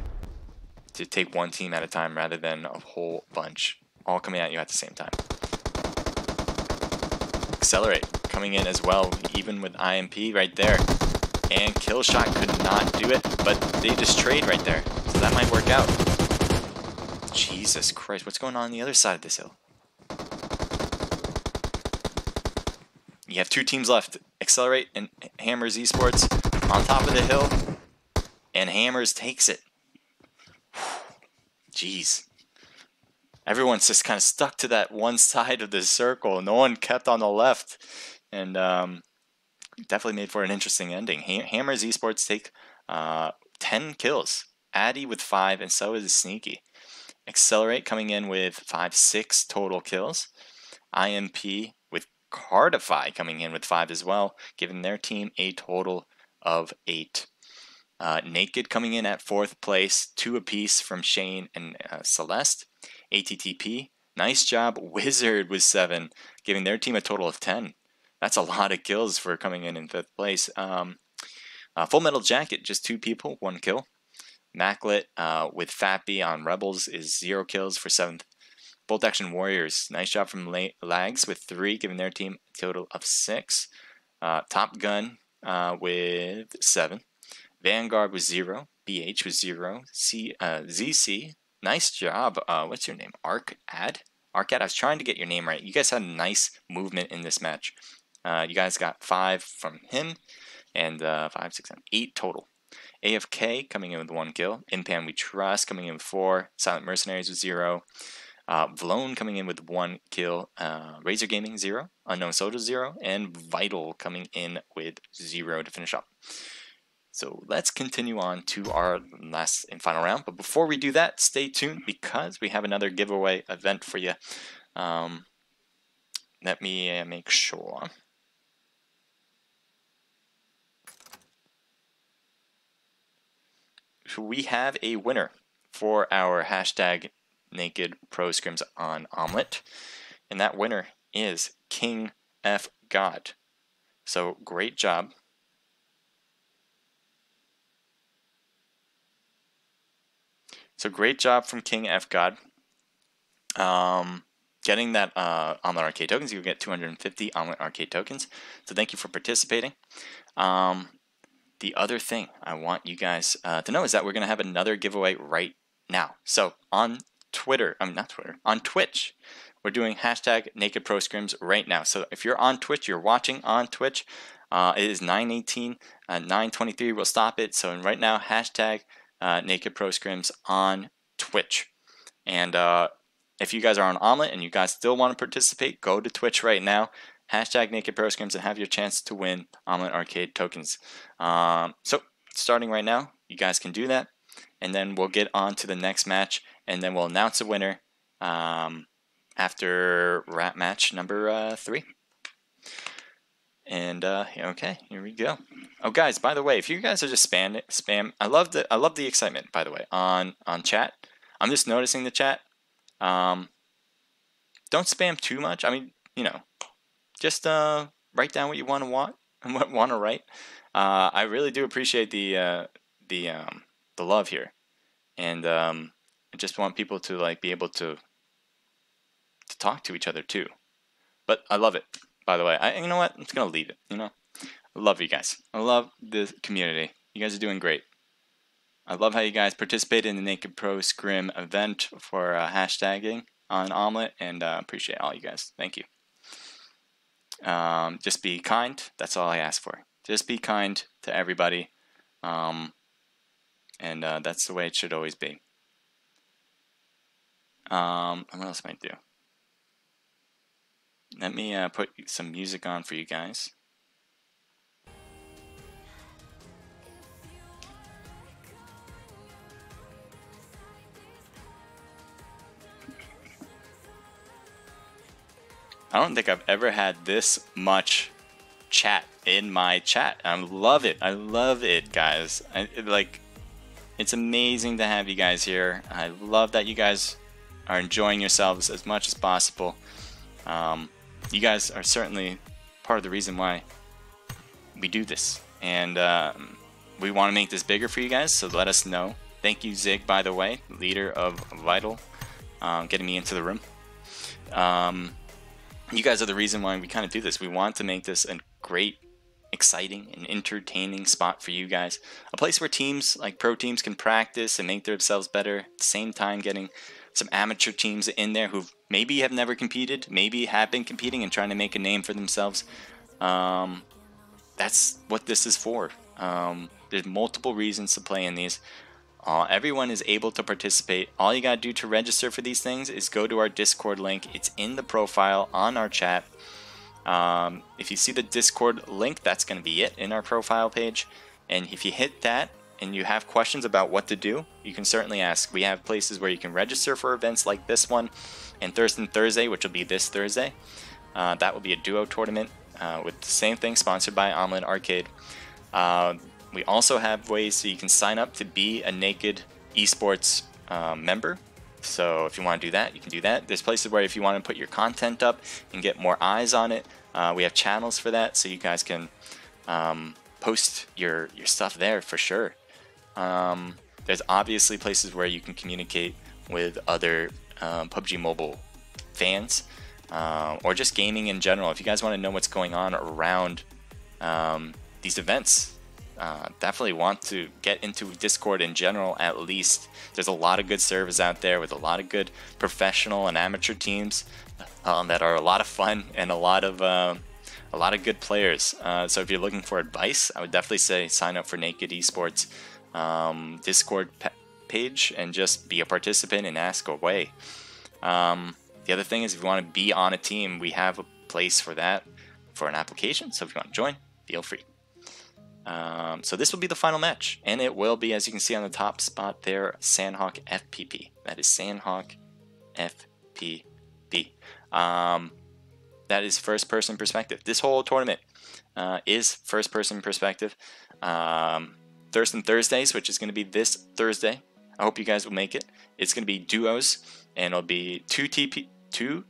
to take one team at a time rather than a whole bunch all coming at you at the same time. Accelerate coming in as well, even with IMP right there. And Killshot could not do it, but they just trade right there, so that might work out. Jesus Christ, what's going on the other side of this hill? You have 2 teams left. Accelerate and Hammers eSports on top of the hill. And Hammers takes it. Jeez. Everyone's just kind of stuck to that one side of the circle. No one kept on the left. And definitely made for an interesting ending. Hammers eSports take 10 kills. Addy with 5, and so is Sneaky. Accelerate coming in with 5-6 total kills. IMP with Cardify coming in with 5 as well, giving their team a total of 8. Naked coming in at 4th place, 2 apiece from Shane and Celeste. ATTP, nice job. Wizard with 7, giving their team a total of 10. That's a lot of kills for coming in 5th place. Full Metal Jacket, just 2 people, 1 kill. Maclet with Fappy on Rebels is 0 kills for 7th. Bolt Action Warriors, nice job from Lags with 3, giving their team a total of 6. Top Gun with 7. Vanguard with 0. BH with 0. ZC, nice job. What's your name? Arcad? Arcad, I was trying to get your name right. You guys had a nice movement in this match. You guys got 5 from him, and 5, 6, 7, 8 total. AFK coming in with 1 kill. Impan We Trust coming in with 4. Silent Mercenaries with 0. Vlone coming in with 1 kill. Razor Gaming 0. Unknown Soldier 0. And Vital coming in with 0 to finish up. So let's continue on to our last and final round. But before we do that, stay tuned because we have another giveaway event for you. Let me make sure. So we have a winner for our hashtag Naked Pro Scrims on Omlet. And that winner is King F God. So great job. So great job from King F God. Getting that Omlet Arcade tokens, you'll get 250 Omlet Arcade tokens. So thank you for participating. The other thing I want you guys to know is that we're going to have another giveaway right now. So on Twitter, on Twitch, we're doing hashtag Naked Pro Scrims right now. So if you're on Twitch, you're watching on Twitch, it is 9:18, 9:23, we'll stop it. So right now, hashtag Naked Pro Scrims on Twitch. And if you guys are on Omlet and you guys still want to participate, go to Twitch right now, hashtag Naked Pro Scrims, and have your chance to win Omlet Arcade tokens. So starting right now, you guys can do that, and then we'll get on to the next match, and then we'll announce a winner after rat match number 3. And okay, here we go. Oh, guys, by the way, if you guys are just spam, I love the excitement. By the way, on chat, I'm just noticing the chat. Don't spam too much. I mean, you know, just write down what you want to write. I really do appreciate the love here, and I just want people to like be able to talk to each other too. But I love it. By the way, you know what? I'm just gonna leave it. You know, I love you guys. I love the community. You guys are doing great. I love how you guys participated in the Naked Pro Scrim event for hashtagging on Omlet, and appreciate all you guys. Thank you. Just be kind. That's all I ask for. Just be kind to everybody, and that's the way it should always be. What else might I do? Let me put some music on for you guys. I don't think I've ever had this much chat in my chat. I love it. I love it, guys. It's amazing to have you guys here. I love that you guys are enjoying yourselves as much as possible. You guys are certainly part of the reason why we do this, and we want to make this bigger for you guys, so let us know. Thank you, Zig, by the way, leader of Vital, getting me into the room. You guys are the reason why we kind of do this. We want to make this a great, exciting, and entertaining spot for you guys. A place where teams, like pro teams, can practice and make themselves better, at the same time getting some amateur teams in there who maybe have never competed, maybe have been competing and trying to make a name for themselves. That's what this is for. There's multiple reasons to play in these. Everyone is able to participate. All you gotta do to register for these things is go to our Discord link. It's in the profile on our chat. If you see the Discord link, that's gonna be it in our profile page. And if you hit that and you have questions about what to do, you can certainly ask. We have places where you can register for events like this one, and Thursday, which will be this Thursday. That will be a duo tournament with the same thing, sponsored by Omlet Arcade. We also have ways so you can sign up to be a Naked eSports member. So if you want to do that, you can do that. There's places where if you want to put your content up and get more eyes on it, we have channels for that, so you guys can post your stuff there for sure. There's obviously places where you can communicate with other PUBG Mobile fans, or just gaming in general. If you guys want to know what's going on around these events, definitely want to get into Discord in general. At least there's a lot of good servers out there with a lot of good professional and amateur teams that are a lot of fun and a lot of good players. So if you're looking for advice, I would definitely say sign up for Naked Esports Discord page and just be a participant and ask away. The other thing is, if you want to be on a team, we have a place for that, for an application. So if you want to join, feel free. So this will be the final match, and it will be, as you can see on the top spot there, Sandhawk FPP. That is Sandhawk FPP. That is first-person perspective. This whole tournament is first-person perspective. Thursdays, which is going to be this Thursday. I hope you guys will make it. It's going to be duos, and it'll be two TPP, two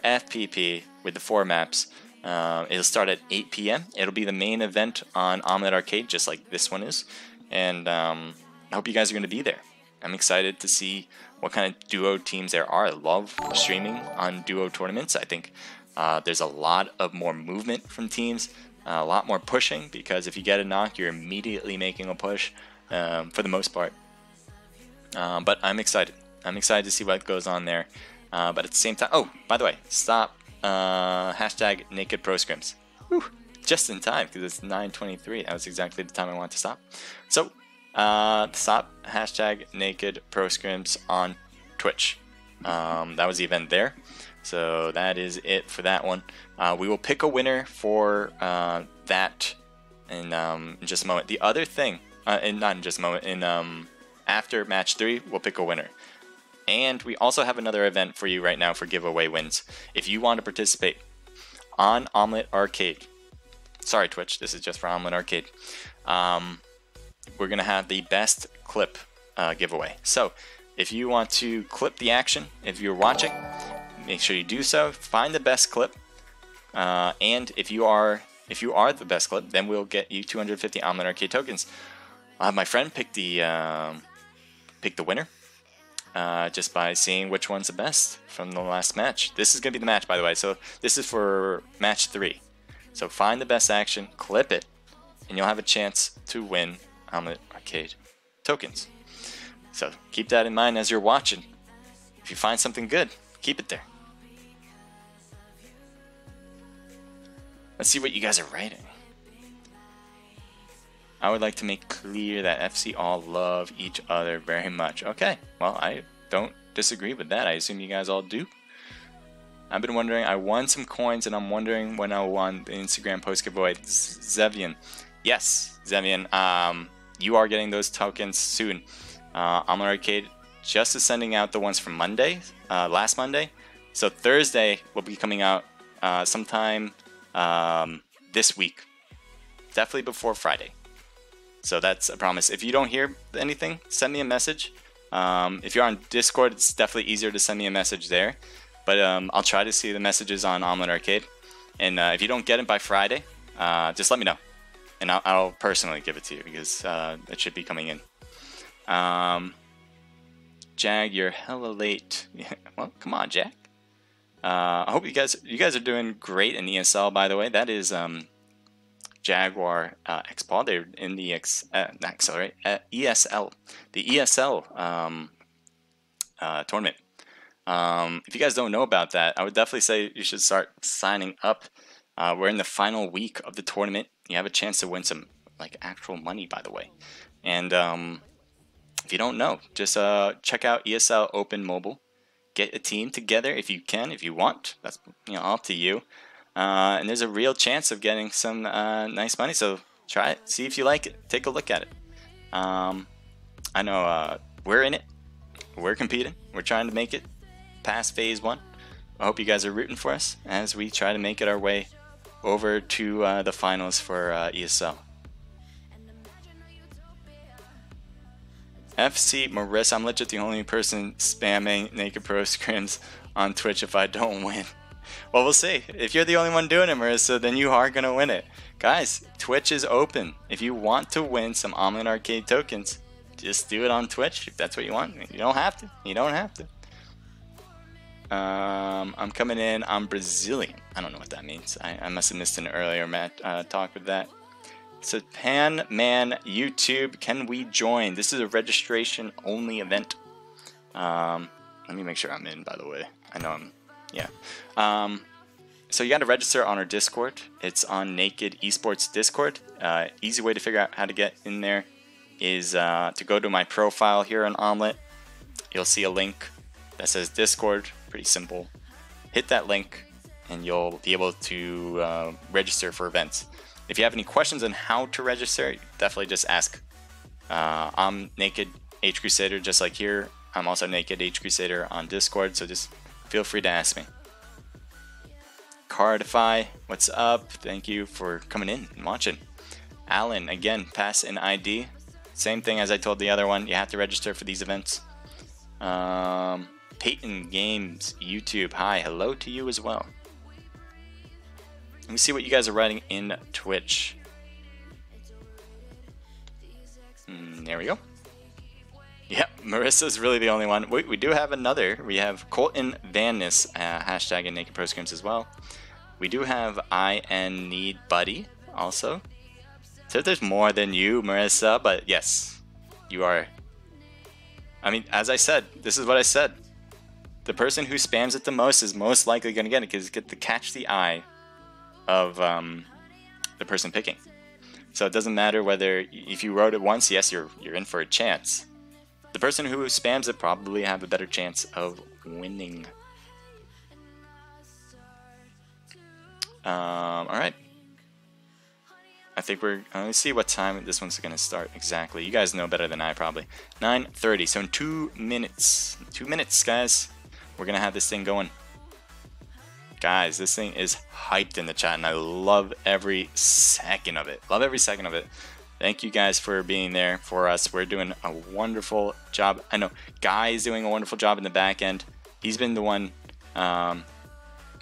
FPP with the 4 maps. It'll start at 8 p.m. It'll be the main event on Omlet Arcade, just like this one is. And I hope you guys are going to be there. I'm excited to see what kind of duo teams there are. I love streaming on duo tournaments. I think there's a lot of more movement from teams, a lot more pushing, because if you get a knock, you're immediately making a push for the most part. But I'm excited. I'm excited to see what goes on there. But at the same time, oh, by the way, stop hashtag Naked Pro Scrims. Whew, just in time, because it's 9:23. That was exactly the time I wanted to stop. So stop hashtag Naked Pro Scrims on Twitch. That was the event there. So that is it for that one. We will pick a winner for that in just a moment. The other thing, not in just a moment, after match 3, we'll pick a winner. And we also have another event for you right now for giveaway wins. If you want to participate on Omlet Arcade, sorry Twitch, this is just for Omlet Arcade, we're going to have the best clip giveaway. So if you want to clip the action, if you're watching, make sure you do so. Find the best clip, and if you are the best clip, then we'll get you 250 Omlet Arcade tokens. My friend picked the winner just by seeing which one's the best from the last match. This is gonna be the match, by the way. So this is for match 3. So find the best action, clip it, and you'll have a chance to win Omlet Arcade tokens. So keep that in mind as you're watching. If you find something good, keep it there. Let's see what you guys are writing. I would like to make clear that FC all love each other very much. Okay, well, I don't disagree with that. I assume you guys all do. I've been wondering, I won some coins, and I'm wondering when I'll won the Instagram post giveaway. Zevian. Yes, Zevian, you are getting those tokens soon. Omlet Arcade just is sending out the ones from Monday, last Monday. So Thursday will be coming out sometime this week. Definitely before Friday. So that's a promise. If you don't hear anything, send me a message. If you're on Discord, it's definitely easier to send me a message there. But I'll try to see the messages on Omlet Arcade. And if you don't get it by Friday, just let me know. And I'll personally give it to you, because it should be coming in. Jag, you're hella late. Yeah, well, come on, Jack. I hope you guys are doing great in ESL, by the way. That is Jaguar X-Paul. They're in the ESL, the ESL tournament. If you guys don't know about that, I would definitely say you should start signing up. We're in the final week of the tournament. You have a chance to win some actual money, by the way. And if you don't know, just check out ESL Open Mobile. Get a team together if you can, if you want. That's up to you. And there's a real chance of getting some nice money. So try it, see if you like it. Take a look at it. I know we're in it. We're competing. We're trying to make it past phase 1. I hope you guys are rooting for us as we try to make it our way over to the finals for ESL. FC Marissa, I'm legit the only person spamming Naked Pro Scrims on Twitch if I don't win. Well, we'll see. If you're the only one doing it, Marissa, then you are going to win it. Guys, Twitch is open. If you want to win some Omlet Arcade tokens, just do it on Twitch if that's what you want. You don't have to. You don't have to. I'm coming in. I'm Brazilian. I don't know what that means. I must have missed an earlier talk with that. So Pan Man YouTube, can we join? This is a registration only event. Let me make sure I'm in, by the way. I know I'm, yeah. So you got to register on our Discord. It's on Naked eSports Discord. Easy way to figure out how to get in there is to go to my profile here on Omlet. You'll see a link that says Discord. Pretty simple. Hit that link and you'll be able to register for events. If you have any questions on how to register, definitely just ask. I'm Naked H Crusader, just like here. I'm also Naked H Crusader on Discord, so just feel free to ask me. Cardify, what's up? Thank you for coming in and watching. Alan, again, pass an ID. Same thing as I told the other one. You have to register for these events. Peyton Games, YouTube. Hi, hello to you as well. Let me see what you guys are writing in Twitch. There we go. Yep, Marissa's really the only one. We do have another. We have Colton Vannis, hashtag in Naked Pro Scrims as well. We do have IN Need Buddy also. So there's more than you, Marissa, but yes, you are. I mean, as I said, this is what I said. The person who spams it the most is most likely going to get it because get to catch the eye of the person picking. So it doesn't matter whether if you wrote it once, yes, you're in for a chance. The person who spams it probably have a better chance of winning. All right. I think let's see what time this one's going to start exactly. You guys know better than I probably. 9:30, so in 2 minutes. 2 minutes, guys. We're going to have this thing going. Guys, this thing is hyped in the chat, and I love every second of it. Love every second of it. Thank you guys for being there for us. We're doing a wonderful job. I know Guy is doing a wonderful job in the back end. He's been the one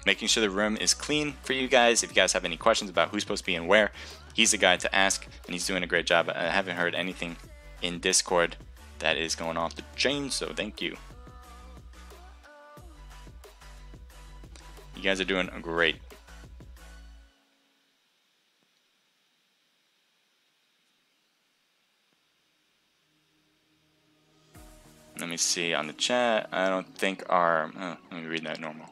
making sure the room is clean for you guys. If you guys have any questions about who's supposed to be and where, he's the guy to ask, and he's doing a great job. I haven't heard anything in Discord that is going off the chain, so thank you. You guys are doing great. Let me see on the chat. I don't think our... Oh, let me read that normal.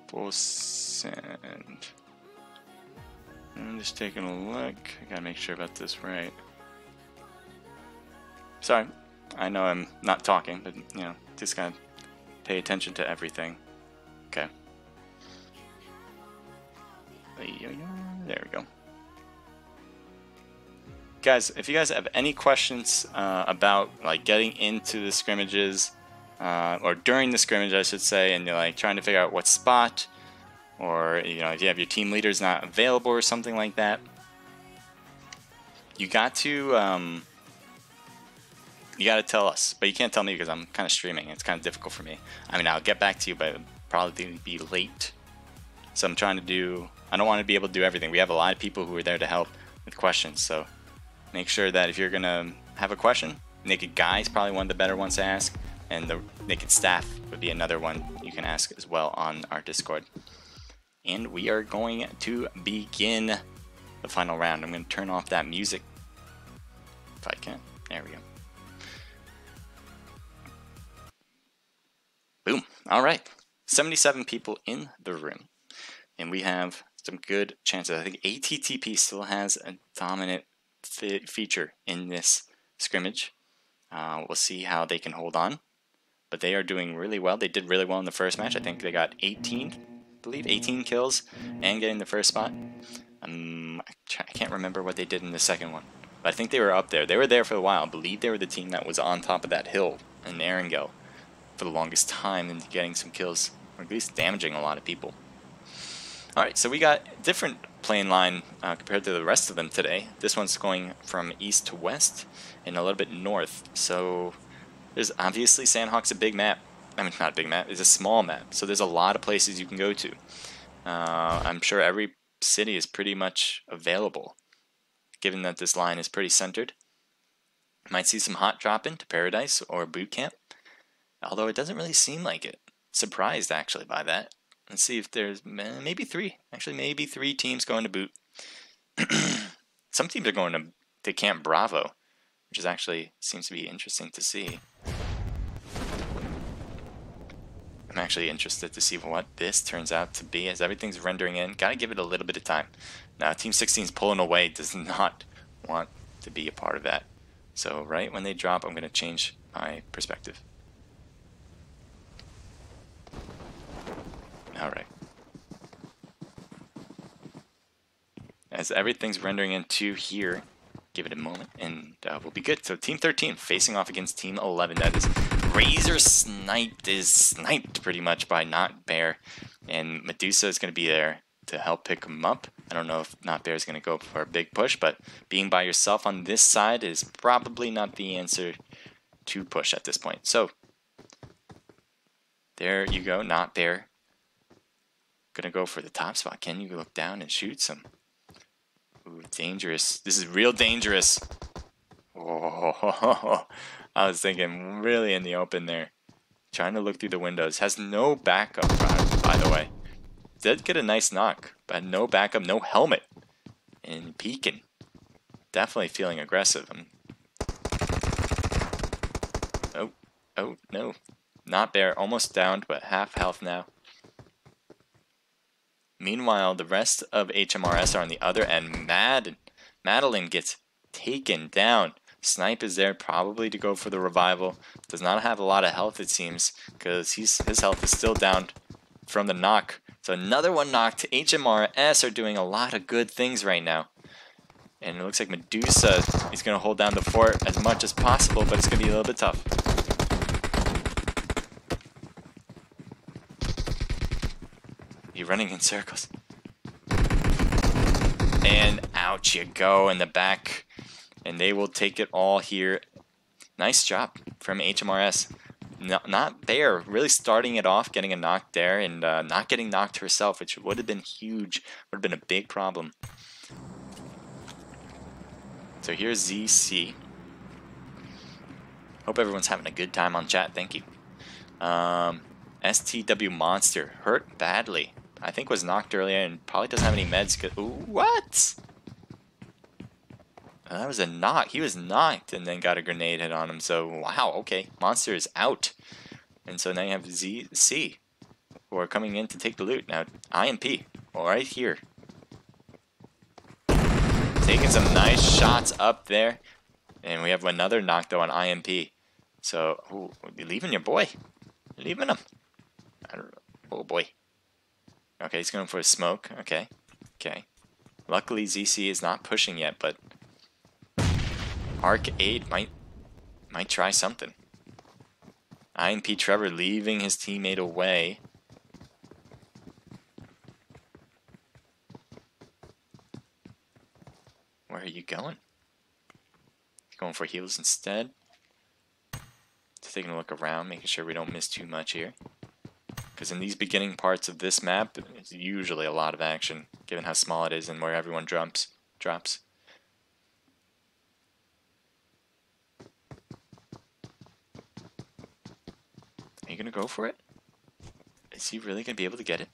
Full send. I'm just taking a look. I gotta make sure about this right. Sorry, I know I'm not talking, but you know, just gotta pay attention to everything. Okay. There we go. Guys, if you guys have any questions about like getting into the scrimmages, or during the scrimmage, I should say, and you're like trying to figure out what spot, or you know, if you have your team leaders not available or something like that, you got to tell us. But you can't tell me because I'm kind of streaming. It's kind of difficult for me. I mean, I'll get back to you, but it'll probably be late. So I'm trying to do. I don't want to be able to do everything. We have a lot of people who are there to help with questions. So make sure that if you're gonna have a question, Naked Guy is probably one of the better ones to ask, and the Naked Staff would be another one you can ask as well on our Discord. And we are going to begin the final round. I'm going to turn off that music if I can. There we go. Boom. All right. 77 people in the room. And we have some good chances. I think ATTP still has a dominant feature in this scrimmage. We'll see how they can hold on. But they are doing really well. They did really well in the first match. I think they got 18 kills and getting the first spot. I can't remember what they did in the second one, but I think they were up there. They were there for a while. I believe they were the team that was on top of that hill in Erangel for the longest time and getting some kills, or at least damaging a lot of people. Alright, so we got different plane line compared to the rest of them today. This one's going from east to west and a little bit north. So there's obviously Sandhawk's a big map. I mean, not a big map, it's a small map. So there's a lot of places you can go to. I'm sure every city is pretty much available, given that this line is pretty centered. Might see some hot drop into Paradise or Boot Camp, although it doesn't really seem like it. Surprised actually by that. Let's see if there's maybe three. Actually, maybe 3 teams going to Boot. Some teams are going to Camp Bravo, which is actually seems to be interesting to see. I'm actually interested to see what this turns out to be as everything's rendering in. Gotta give it a little bit of time. Now, Team 16's pulling away, does not want to be a part of that. So right when they drop, I'm gonna change my perspective. Alright. As everything's rendering into here, give it a moment and we'll be good. So Team 13 facing off against Team 11. That is Razor sniped pretty much by Not Bear. And Medusa is going to be there to help pick him up. I don't know if Not Bear is going to go for a big push, but being by yourself on this side is probably not the answer to push at this point. So there you go, Not Bear. Gonna go for the top spot. Can you look down and shoot some? Ooh, dangerous. This is real dangerous. Oh, I was thinking really in the open there. Trying to look through the windows. Has no backup, by the way. Did get a nice knock, but no backup, no helmet. And peeking. Definitely feeling aggressive. Oh, no. Not Bear, almost downed, but half health now. Meanwhile, the rest of HMRS are on the other end. Madeline gets taken down. Snipe is there probably to go for the revival. Does not have a lot of health, it seems, because his health is still down from the knock. So another one knocked. HMRS are doing a lot of good things right now. And it looks like Medusa is going to hold down the fort as much as possible, but it's going to be a little bit tough. You're running in circles. And out you go in the back. And they will take it all here. Nice job from HMRS. Not Bear really starting it off, getting a knock there, and not getting knocked herself, which would have been huge. Would have been a big problem. So here's ZC. Hope everyone's having a good time on chat. Thank you. STW Monster hurt badly. I think was knocked earlier and probably doesn't have any meds. Ooh, what? That was a knock. He was knocked and then got a grenade hit on him. So, wow, okay. Monster is out. And so now you have ZC who are coming in to take the loot. Now, IMP, right here. Taking some nice shots up there. And we have another knock, though, on IMP. So, ooh, you're leaving your boy. You're leaving him. I don't know. Oh, boy. Okay, he's going for a smoke. Okay. Okay. Luckily, ZC is not pushing yet, but Arcade might try something. IMP Trevor leaving his teammate away. Where are you going? Going for heals instead. Just taking a look around, making sure we don't miss too much here. Because in these beginning parts of this map, it's usually a lot of action, given how small it is and where everyone drops. Are you going to go for it? Is he really going to be able to get it?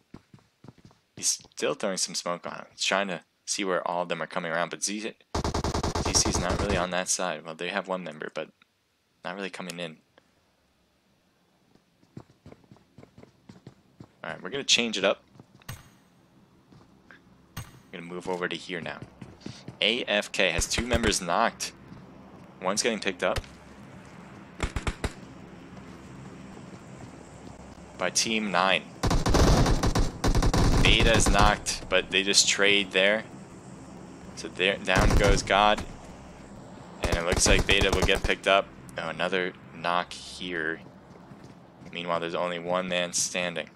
He's still throwing some smoke on him. He's trying to see where all of them are coming around, but ZC's not really on that side. Well, they have one member, but not really coming in. Alright, we're going to change it up. We're going to move over to here now. AFK has 2 members knocked. One's getting picked up by Team 9. Beta is knocked, but they just trade there. So there, down goes God. And it looks like Beta will get picked up. Oh, another knock here. Meanwhile, there's only one man standing.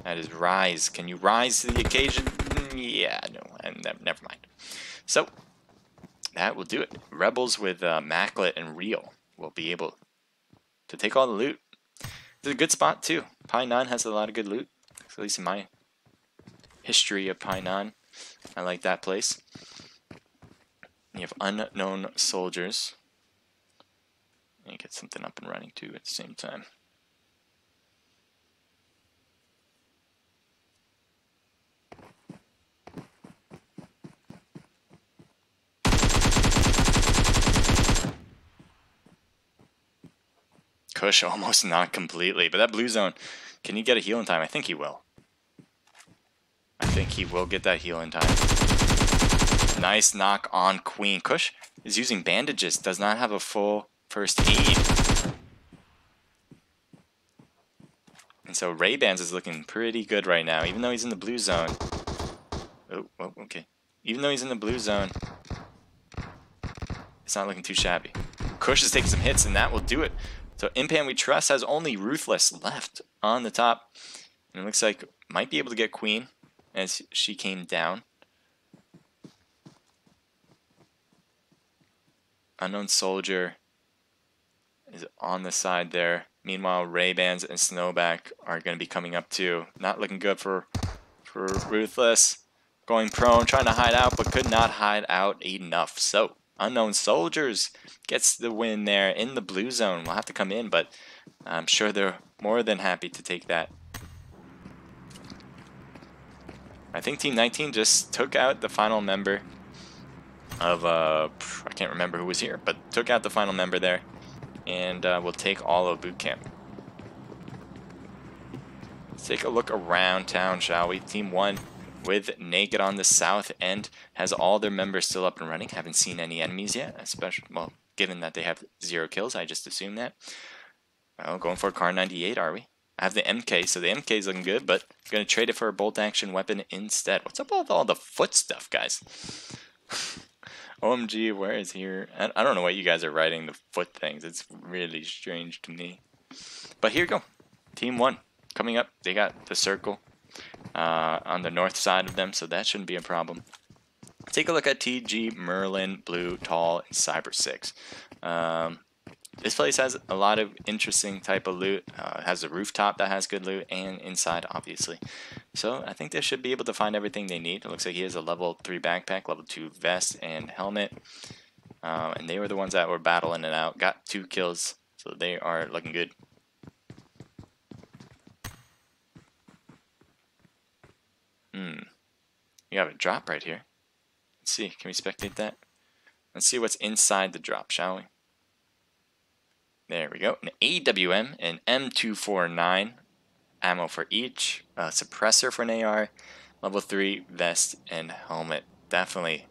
That is Rise. Can you rise to the occasion? Yeah, no. And never mind. So that will do it. Rebels with Maclet and Real will be able to take all the loot. It's a good spot too. Pi 9 has a lot of good loot, at least in my history of Pi 9. I like that place. You have unknown soldiers. And you get something up and running too at the same time. Kush almost not completely, but that blue zone, can he get a heal in time? I think he will. I think he will get that heal in time. Nice knock on Queen. Kush is using bandages, does not have a full first aid. And so Ray-Bans is looking pretty good right now, even though he's in the blue zone. Oh, okay. Even though he's in the blue zone, it's not looking too shabby. Kush is taking some hits, and that will do it. So Impan We Trust has only Ruthless left on the top. And it looks like might be able to get Queen as she came down. Unknown Soldier is on the side there. Meanwhile, Ray-Bans and Snowback are going to be coming up too. Not looking good for Ruthless. Going prone, trying to hide out, but could not hide out enough. So Unknown Soldiers gets the win there in the blue zone. We'll have to come in, but I'm sure they're more than happy to take that. I think Team 19 just took out the final member of, I can't remember who was here, but took out the final member there, and we'll take all of boot camp. Let's take a look around town, shall we? Team 1 with Naked on the south end has all their members still up and running. Haven't seen any enemies yet, especially, well, given that they have 0 kills, I just assume that. Well, going for a Car 98, are we? I have the MK, so the MK is looking good, but I'm going to trade it for a bolt action weapon instead. What's up with all the foot stuff, guys? OMG, where is here? I don't know what you guys are writing, the foot things. It's really strange to me. But here you go. Team 1 coming up. They got the circle on the north side of them, so that shouldn't be a problem. Take a look at TG, Merlin, Blue, Tall, and Cyber 6. This place has a lot of interesting type of loot. It has a rooftop that has good loot, and inside, obviously. So I think they should be able to find everything they need. It looks like he has a level 3 backpack, level 2 vest, and helmet. And they were the ones that were battling it out. Got 2 kills, so they are looking good. You have a drop right here. Let's see, can we spectate that? Let's see what's inside the drop, shall we? There we go. An AWM, an M249, ammo for each, a suppressor for an AR, level 3 vest and helmet. Definitely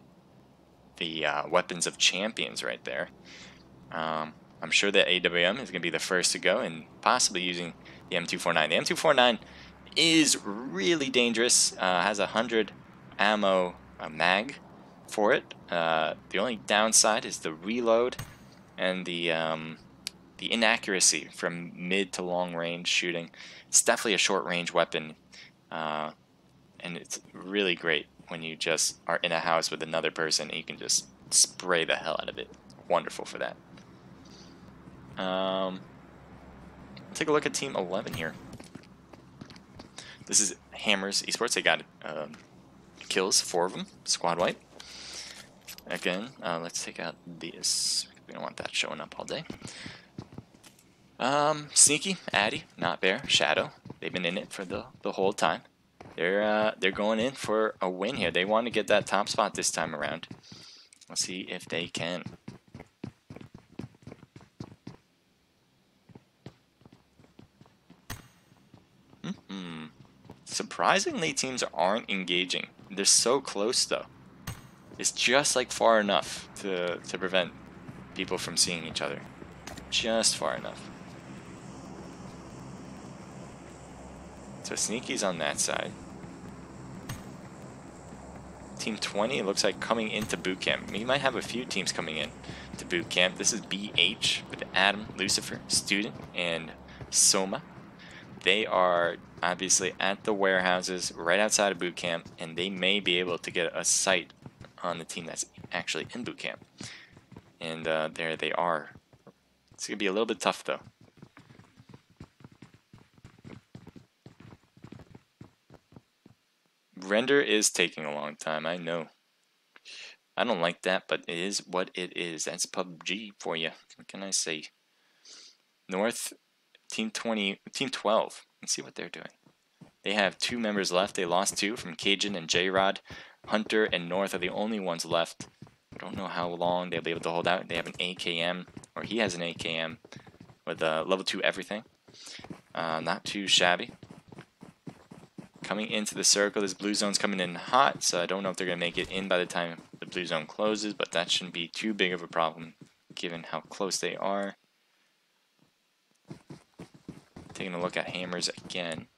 the weapons of champions right there. I'm sure that AWM is going to be the first to go, and possibly using the M249. The M249 is really dangerous. Has 100 ammo mag for it. The only downside is the reload and the inaccuracy from mid to long range shooting. It's definitely a short range weapon, and it's really great when you just are in a house with another person and you can just spray the hell out of it. Wonderful for that. Take a look at Team 11 here. This is Hammers eSports. They got kills, 4 of them, squad wipe. Again, let's take out these. We don't want that showing up all day. Sneaky, Addy, Not Bear, Shadow. They've been in it for the whole time. They're going in for a win here. They want to get that top spot this time around. Let's see if they can. Surprisingly, teams aren't engaging. They're so close, though. It's just like far enough to prevent people from seeing each other. Just far enough. So Sneaky's on that side. Team 20 looks like coming into boot camp. We might have a few teams coming in to boot camp. This is BH with Adam, Lucifer, Student, and Soma. they are obviously at the warehouses right outside of boot camp, and they may be able to get a sight on the team that's actually in boot camp. And there they are. It's going to be a little bit tough, though. Render is taking a long time, I know. I don't like that, but it is what it is. That's PUBG for you. What can I say? North, Team 12. Let's see what they're doing. They have 2 members left. They lost 2 from Cajun and J-Rod. Hunter and North are the only ones left. I don't know how long they'll be able to hold out. They have an AKM, or he has an AKM with level 2 everything. Not too shabby. Coming into the circle, this blue zone's coming in hot, so I don't know if they're going to make it in by the time the blue zone closes, but that shouldn't be too big of a problem given how close they are. Taking a look at hammers again.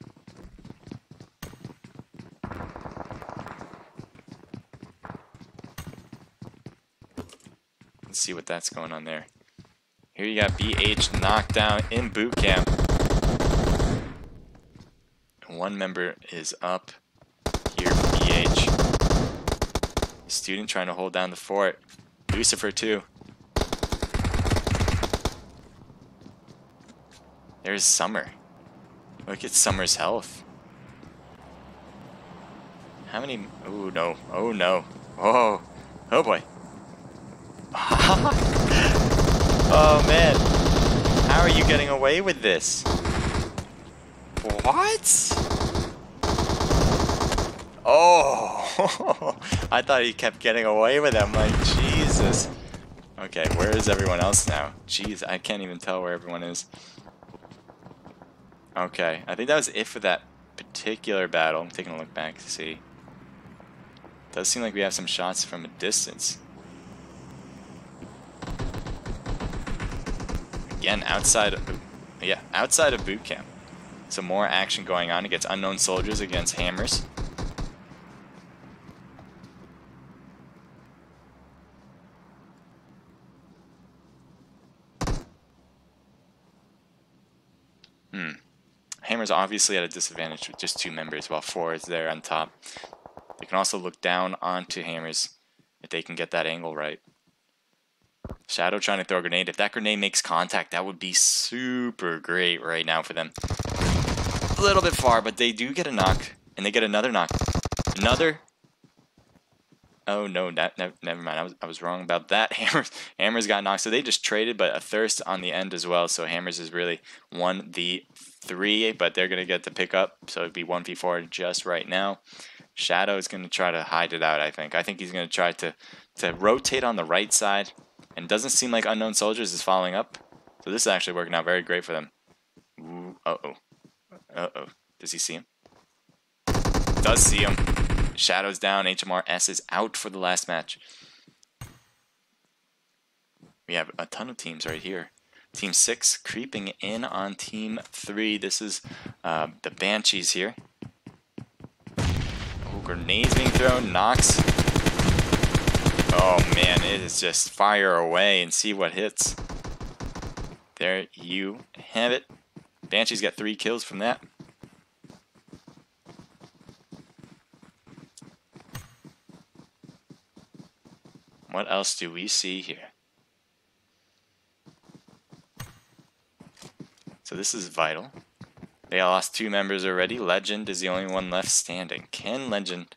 Let's see what that's going on there. Here you got BH knocked down in boot camp. One member is up here for BH. Student trying to hold down the fort. Lucifer too. There's Summer. Look at Summer's health. How many? Oh no. Oh no. Oh. Oh boy. Oh man. How are you getting away with this? What? Oh. I thought he kept getting away with it. I'm like, Jesus. Okay, where is everyone else now? Jeez, I can't even tell where everyone is. Okay, I think that was it for that particular battle. I'm taking a look back to see. Does seem like we have some shots from a distance. Again, outside of boot camp. Some more action going on against unknown soldiers against hammers. Hammers obviously at a disadvantage with just 2 members, while 4 is there on top. They can also look down onto hammers if they can get that angle right. Shadow trying to throw a grenade. If that grenade makes contact, that would be super great right now for them. A little bit far, but they do get a knock, and they get another knock. Another. Oh no, never mind. I was wrong about that. Hammers got knocked, so they just traded, but a thirst on the end as well. So Hammers has really won the 3, but they're gonna get the pick up, so it'd be 1v4 just right now. Shadow is gonna try to hide it out. I think he's gonna try to rotate on the right side, and it doesn't seem like Unknown Soldiers is following up. So this is actually working out very great for them. Ooh, uh-oh. Does he see him? Does see him. Shadow's down. HMRS is out for the last match. We have a ton of teams right here. Team 6 creeping in on Team 3. This is the Banshees here. Oh, grenades being thrown. Knocks. Oh man, it is just fire away and see what hits. There you have it. Banshee's got 3 kills from that. What else do we see here? So this is vital. They lost 2 members already. Legend is the only one left standing. Can Legend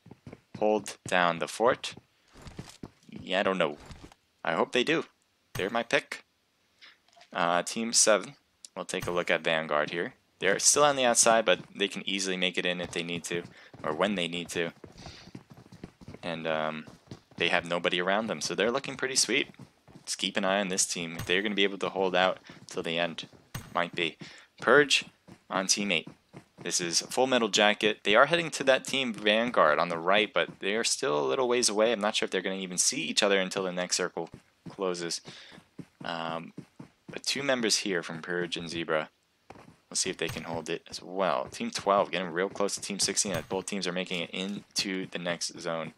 hold down the fort? Yeah, I don't know. I hope they do. They're my pick. Team 7. We'll take a look at Vanguard here. They're still on the outside, but they can easily make it in if they need to, or when they need to. And they have nobody around them, so they're looking pretty sweet. Just keep an eye on this team. If they're going to be able to hold out till the end. Might be. Purge on Team 8. This is Full Metal Jacket. They are heading to that Team Vanguard on the right, but they are still a little ways away. I'm not sure if they're going to even see each other until the next circle closes. But 2 members here from Purge and Zebra. We'll see if they can hold it as well. Team 12 getting real close to Team 16. Both teams are making it into the next zone.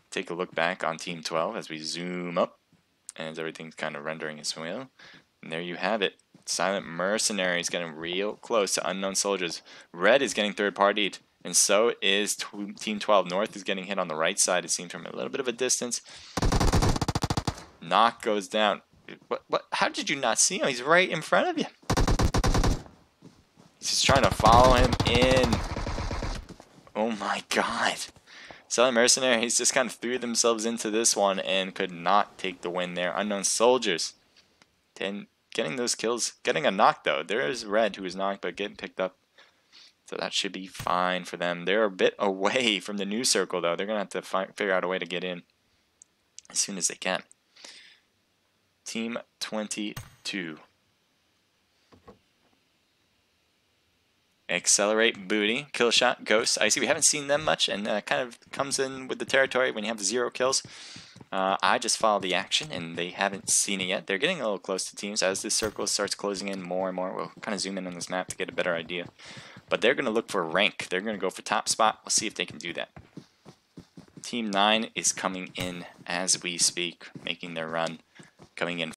Take a look back on Team 12 as we zoom up, and everything's kind of rendering as well. And there you have it. Silent Mercenary is getting real close to Unknown Soldiers. Red is getting third-partied, and so is Team 12. North is getting hit on the right side, it seems, from a little bit of a distance. Knock goes down. What? How did you not see him? He's right in front of you. He's just trying to follow him in. Oh my god. Silent Mercenaries just kind of threw themselves into this one and could not take the win there. Unknown Soldiers. Getting those kills. Getting a knock though. There is Red who is knocked but getting picked up. So that should be fine for them. They're a bit away from the new circle though. They're going to have to figure out a way to get in as soon as they can. Team 22. Accelerate, Booty, Killshot, Ghost, Icy. We haven't seen them much, and kind of comes in with the territory when you have 0 kills. I just follow the action, and they haven't seen it yet. They're getting a little close to teams. As this circle starts closing in more and more, we'll kind of zoom in on this map to get a better idea. But they're going to look for rank. They're going to go for top spot. We'll see if they can do that. Team 9 is coming in as we speak, making their run. Coming in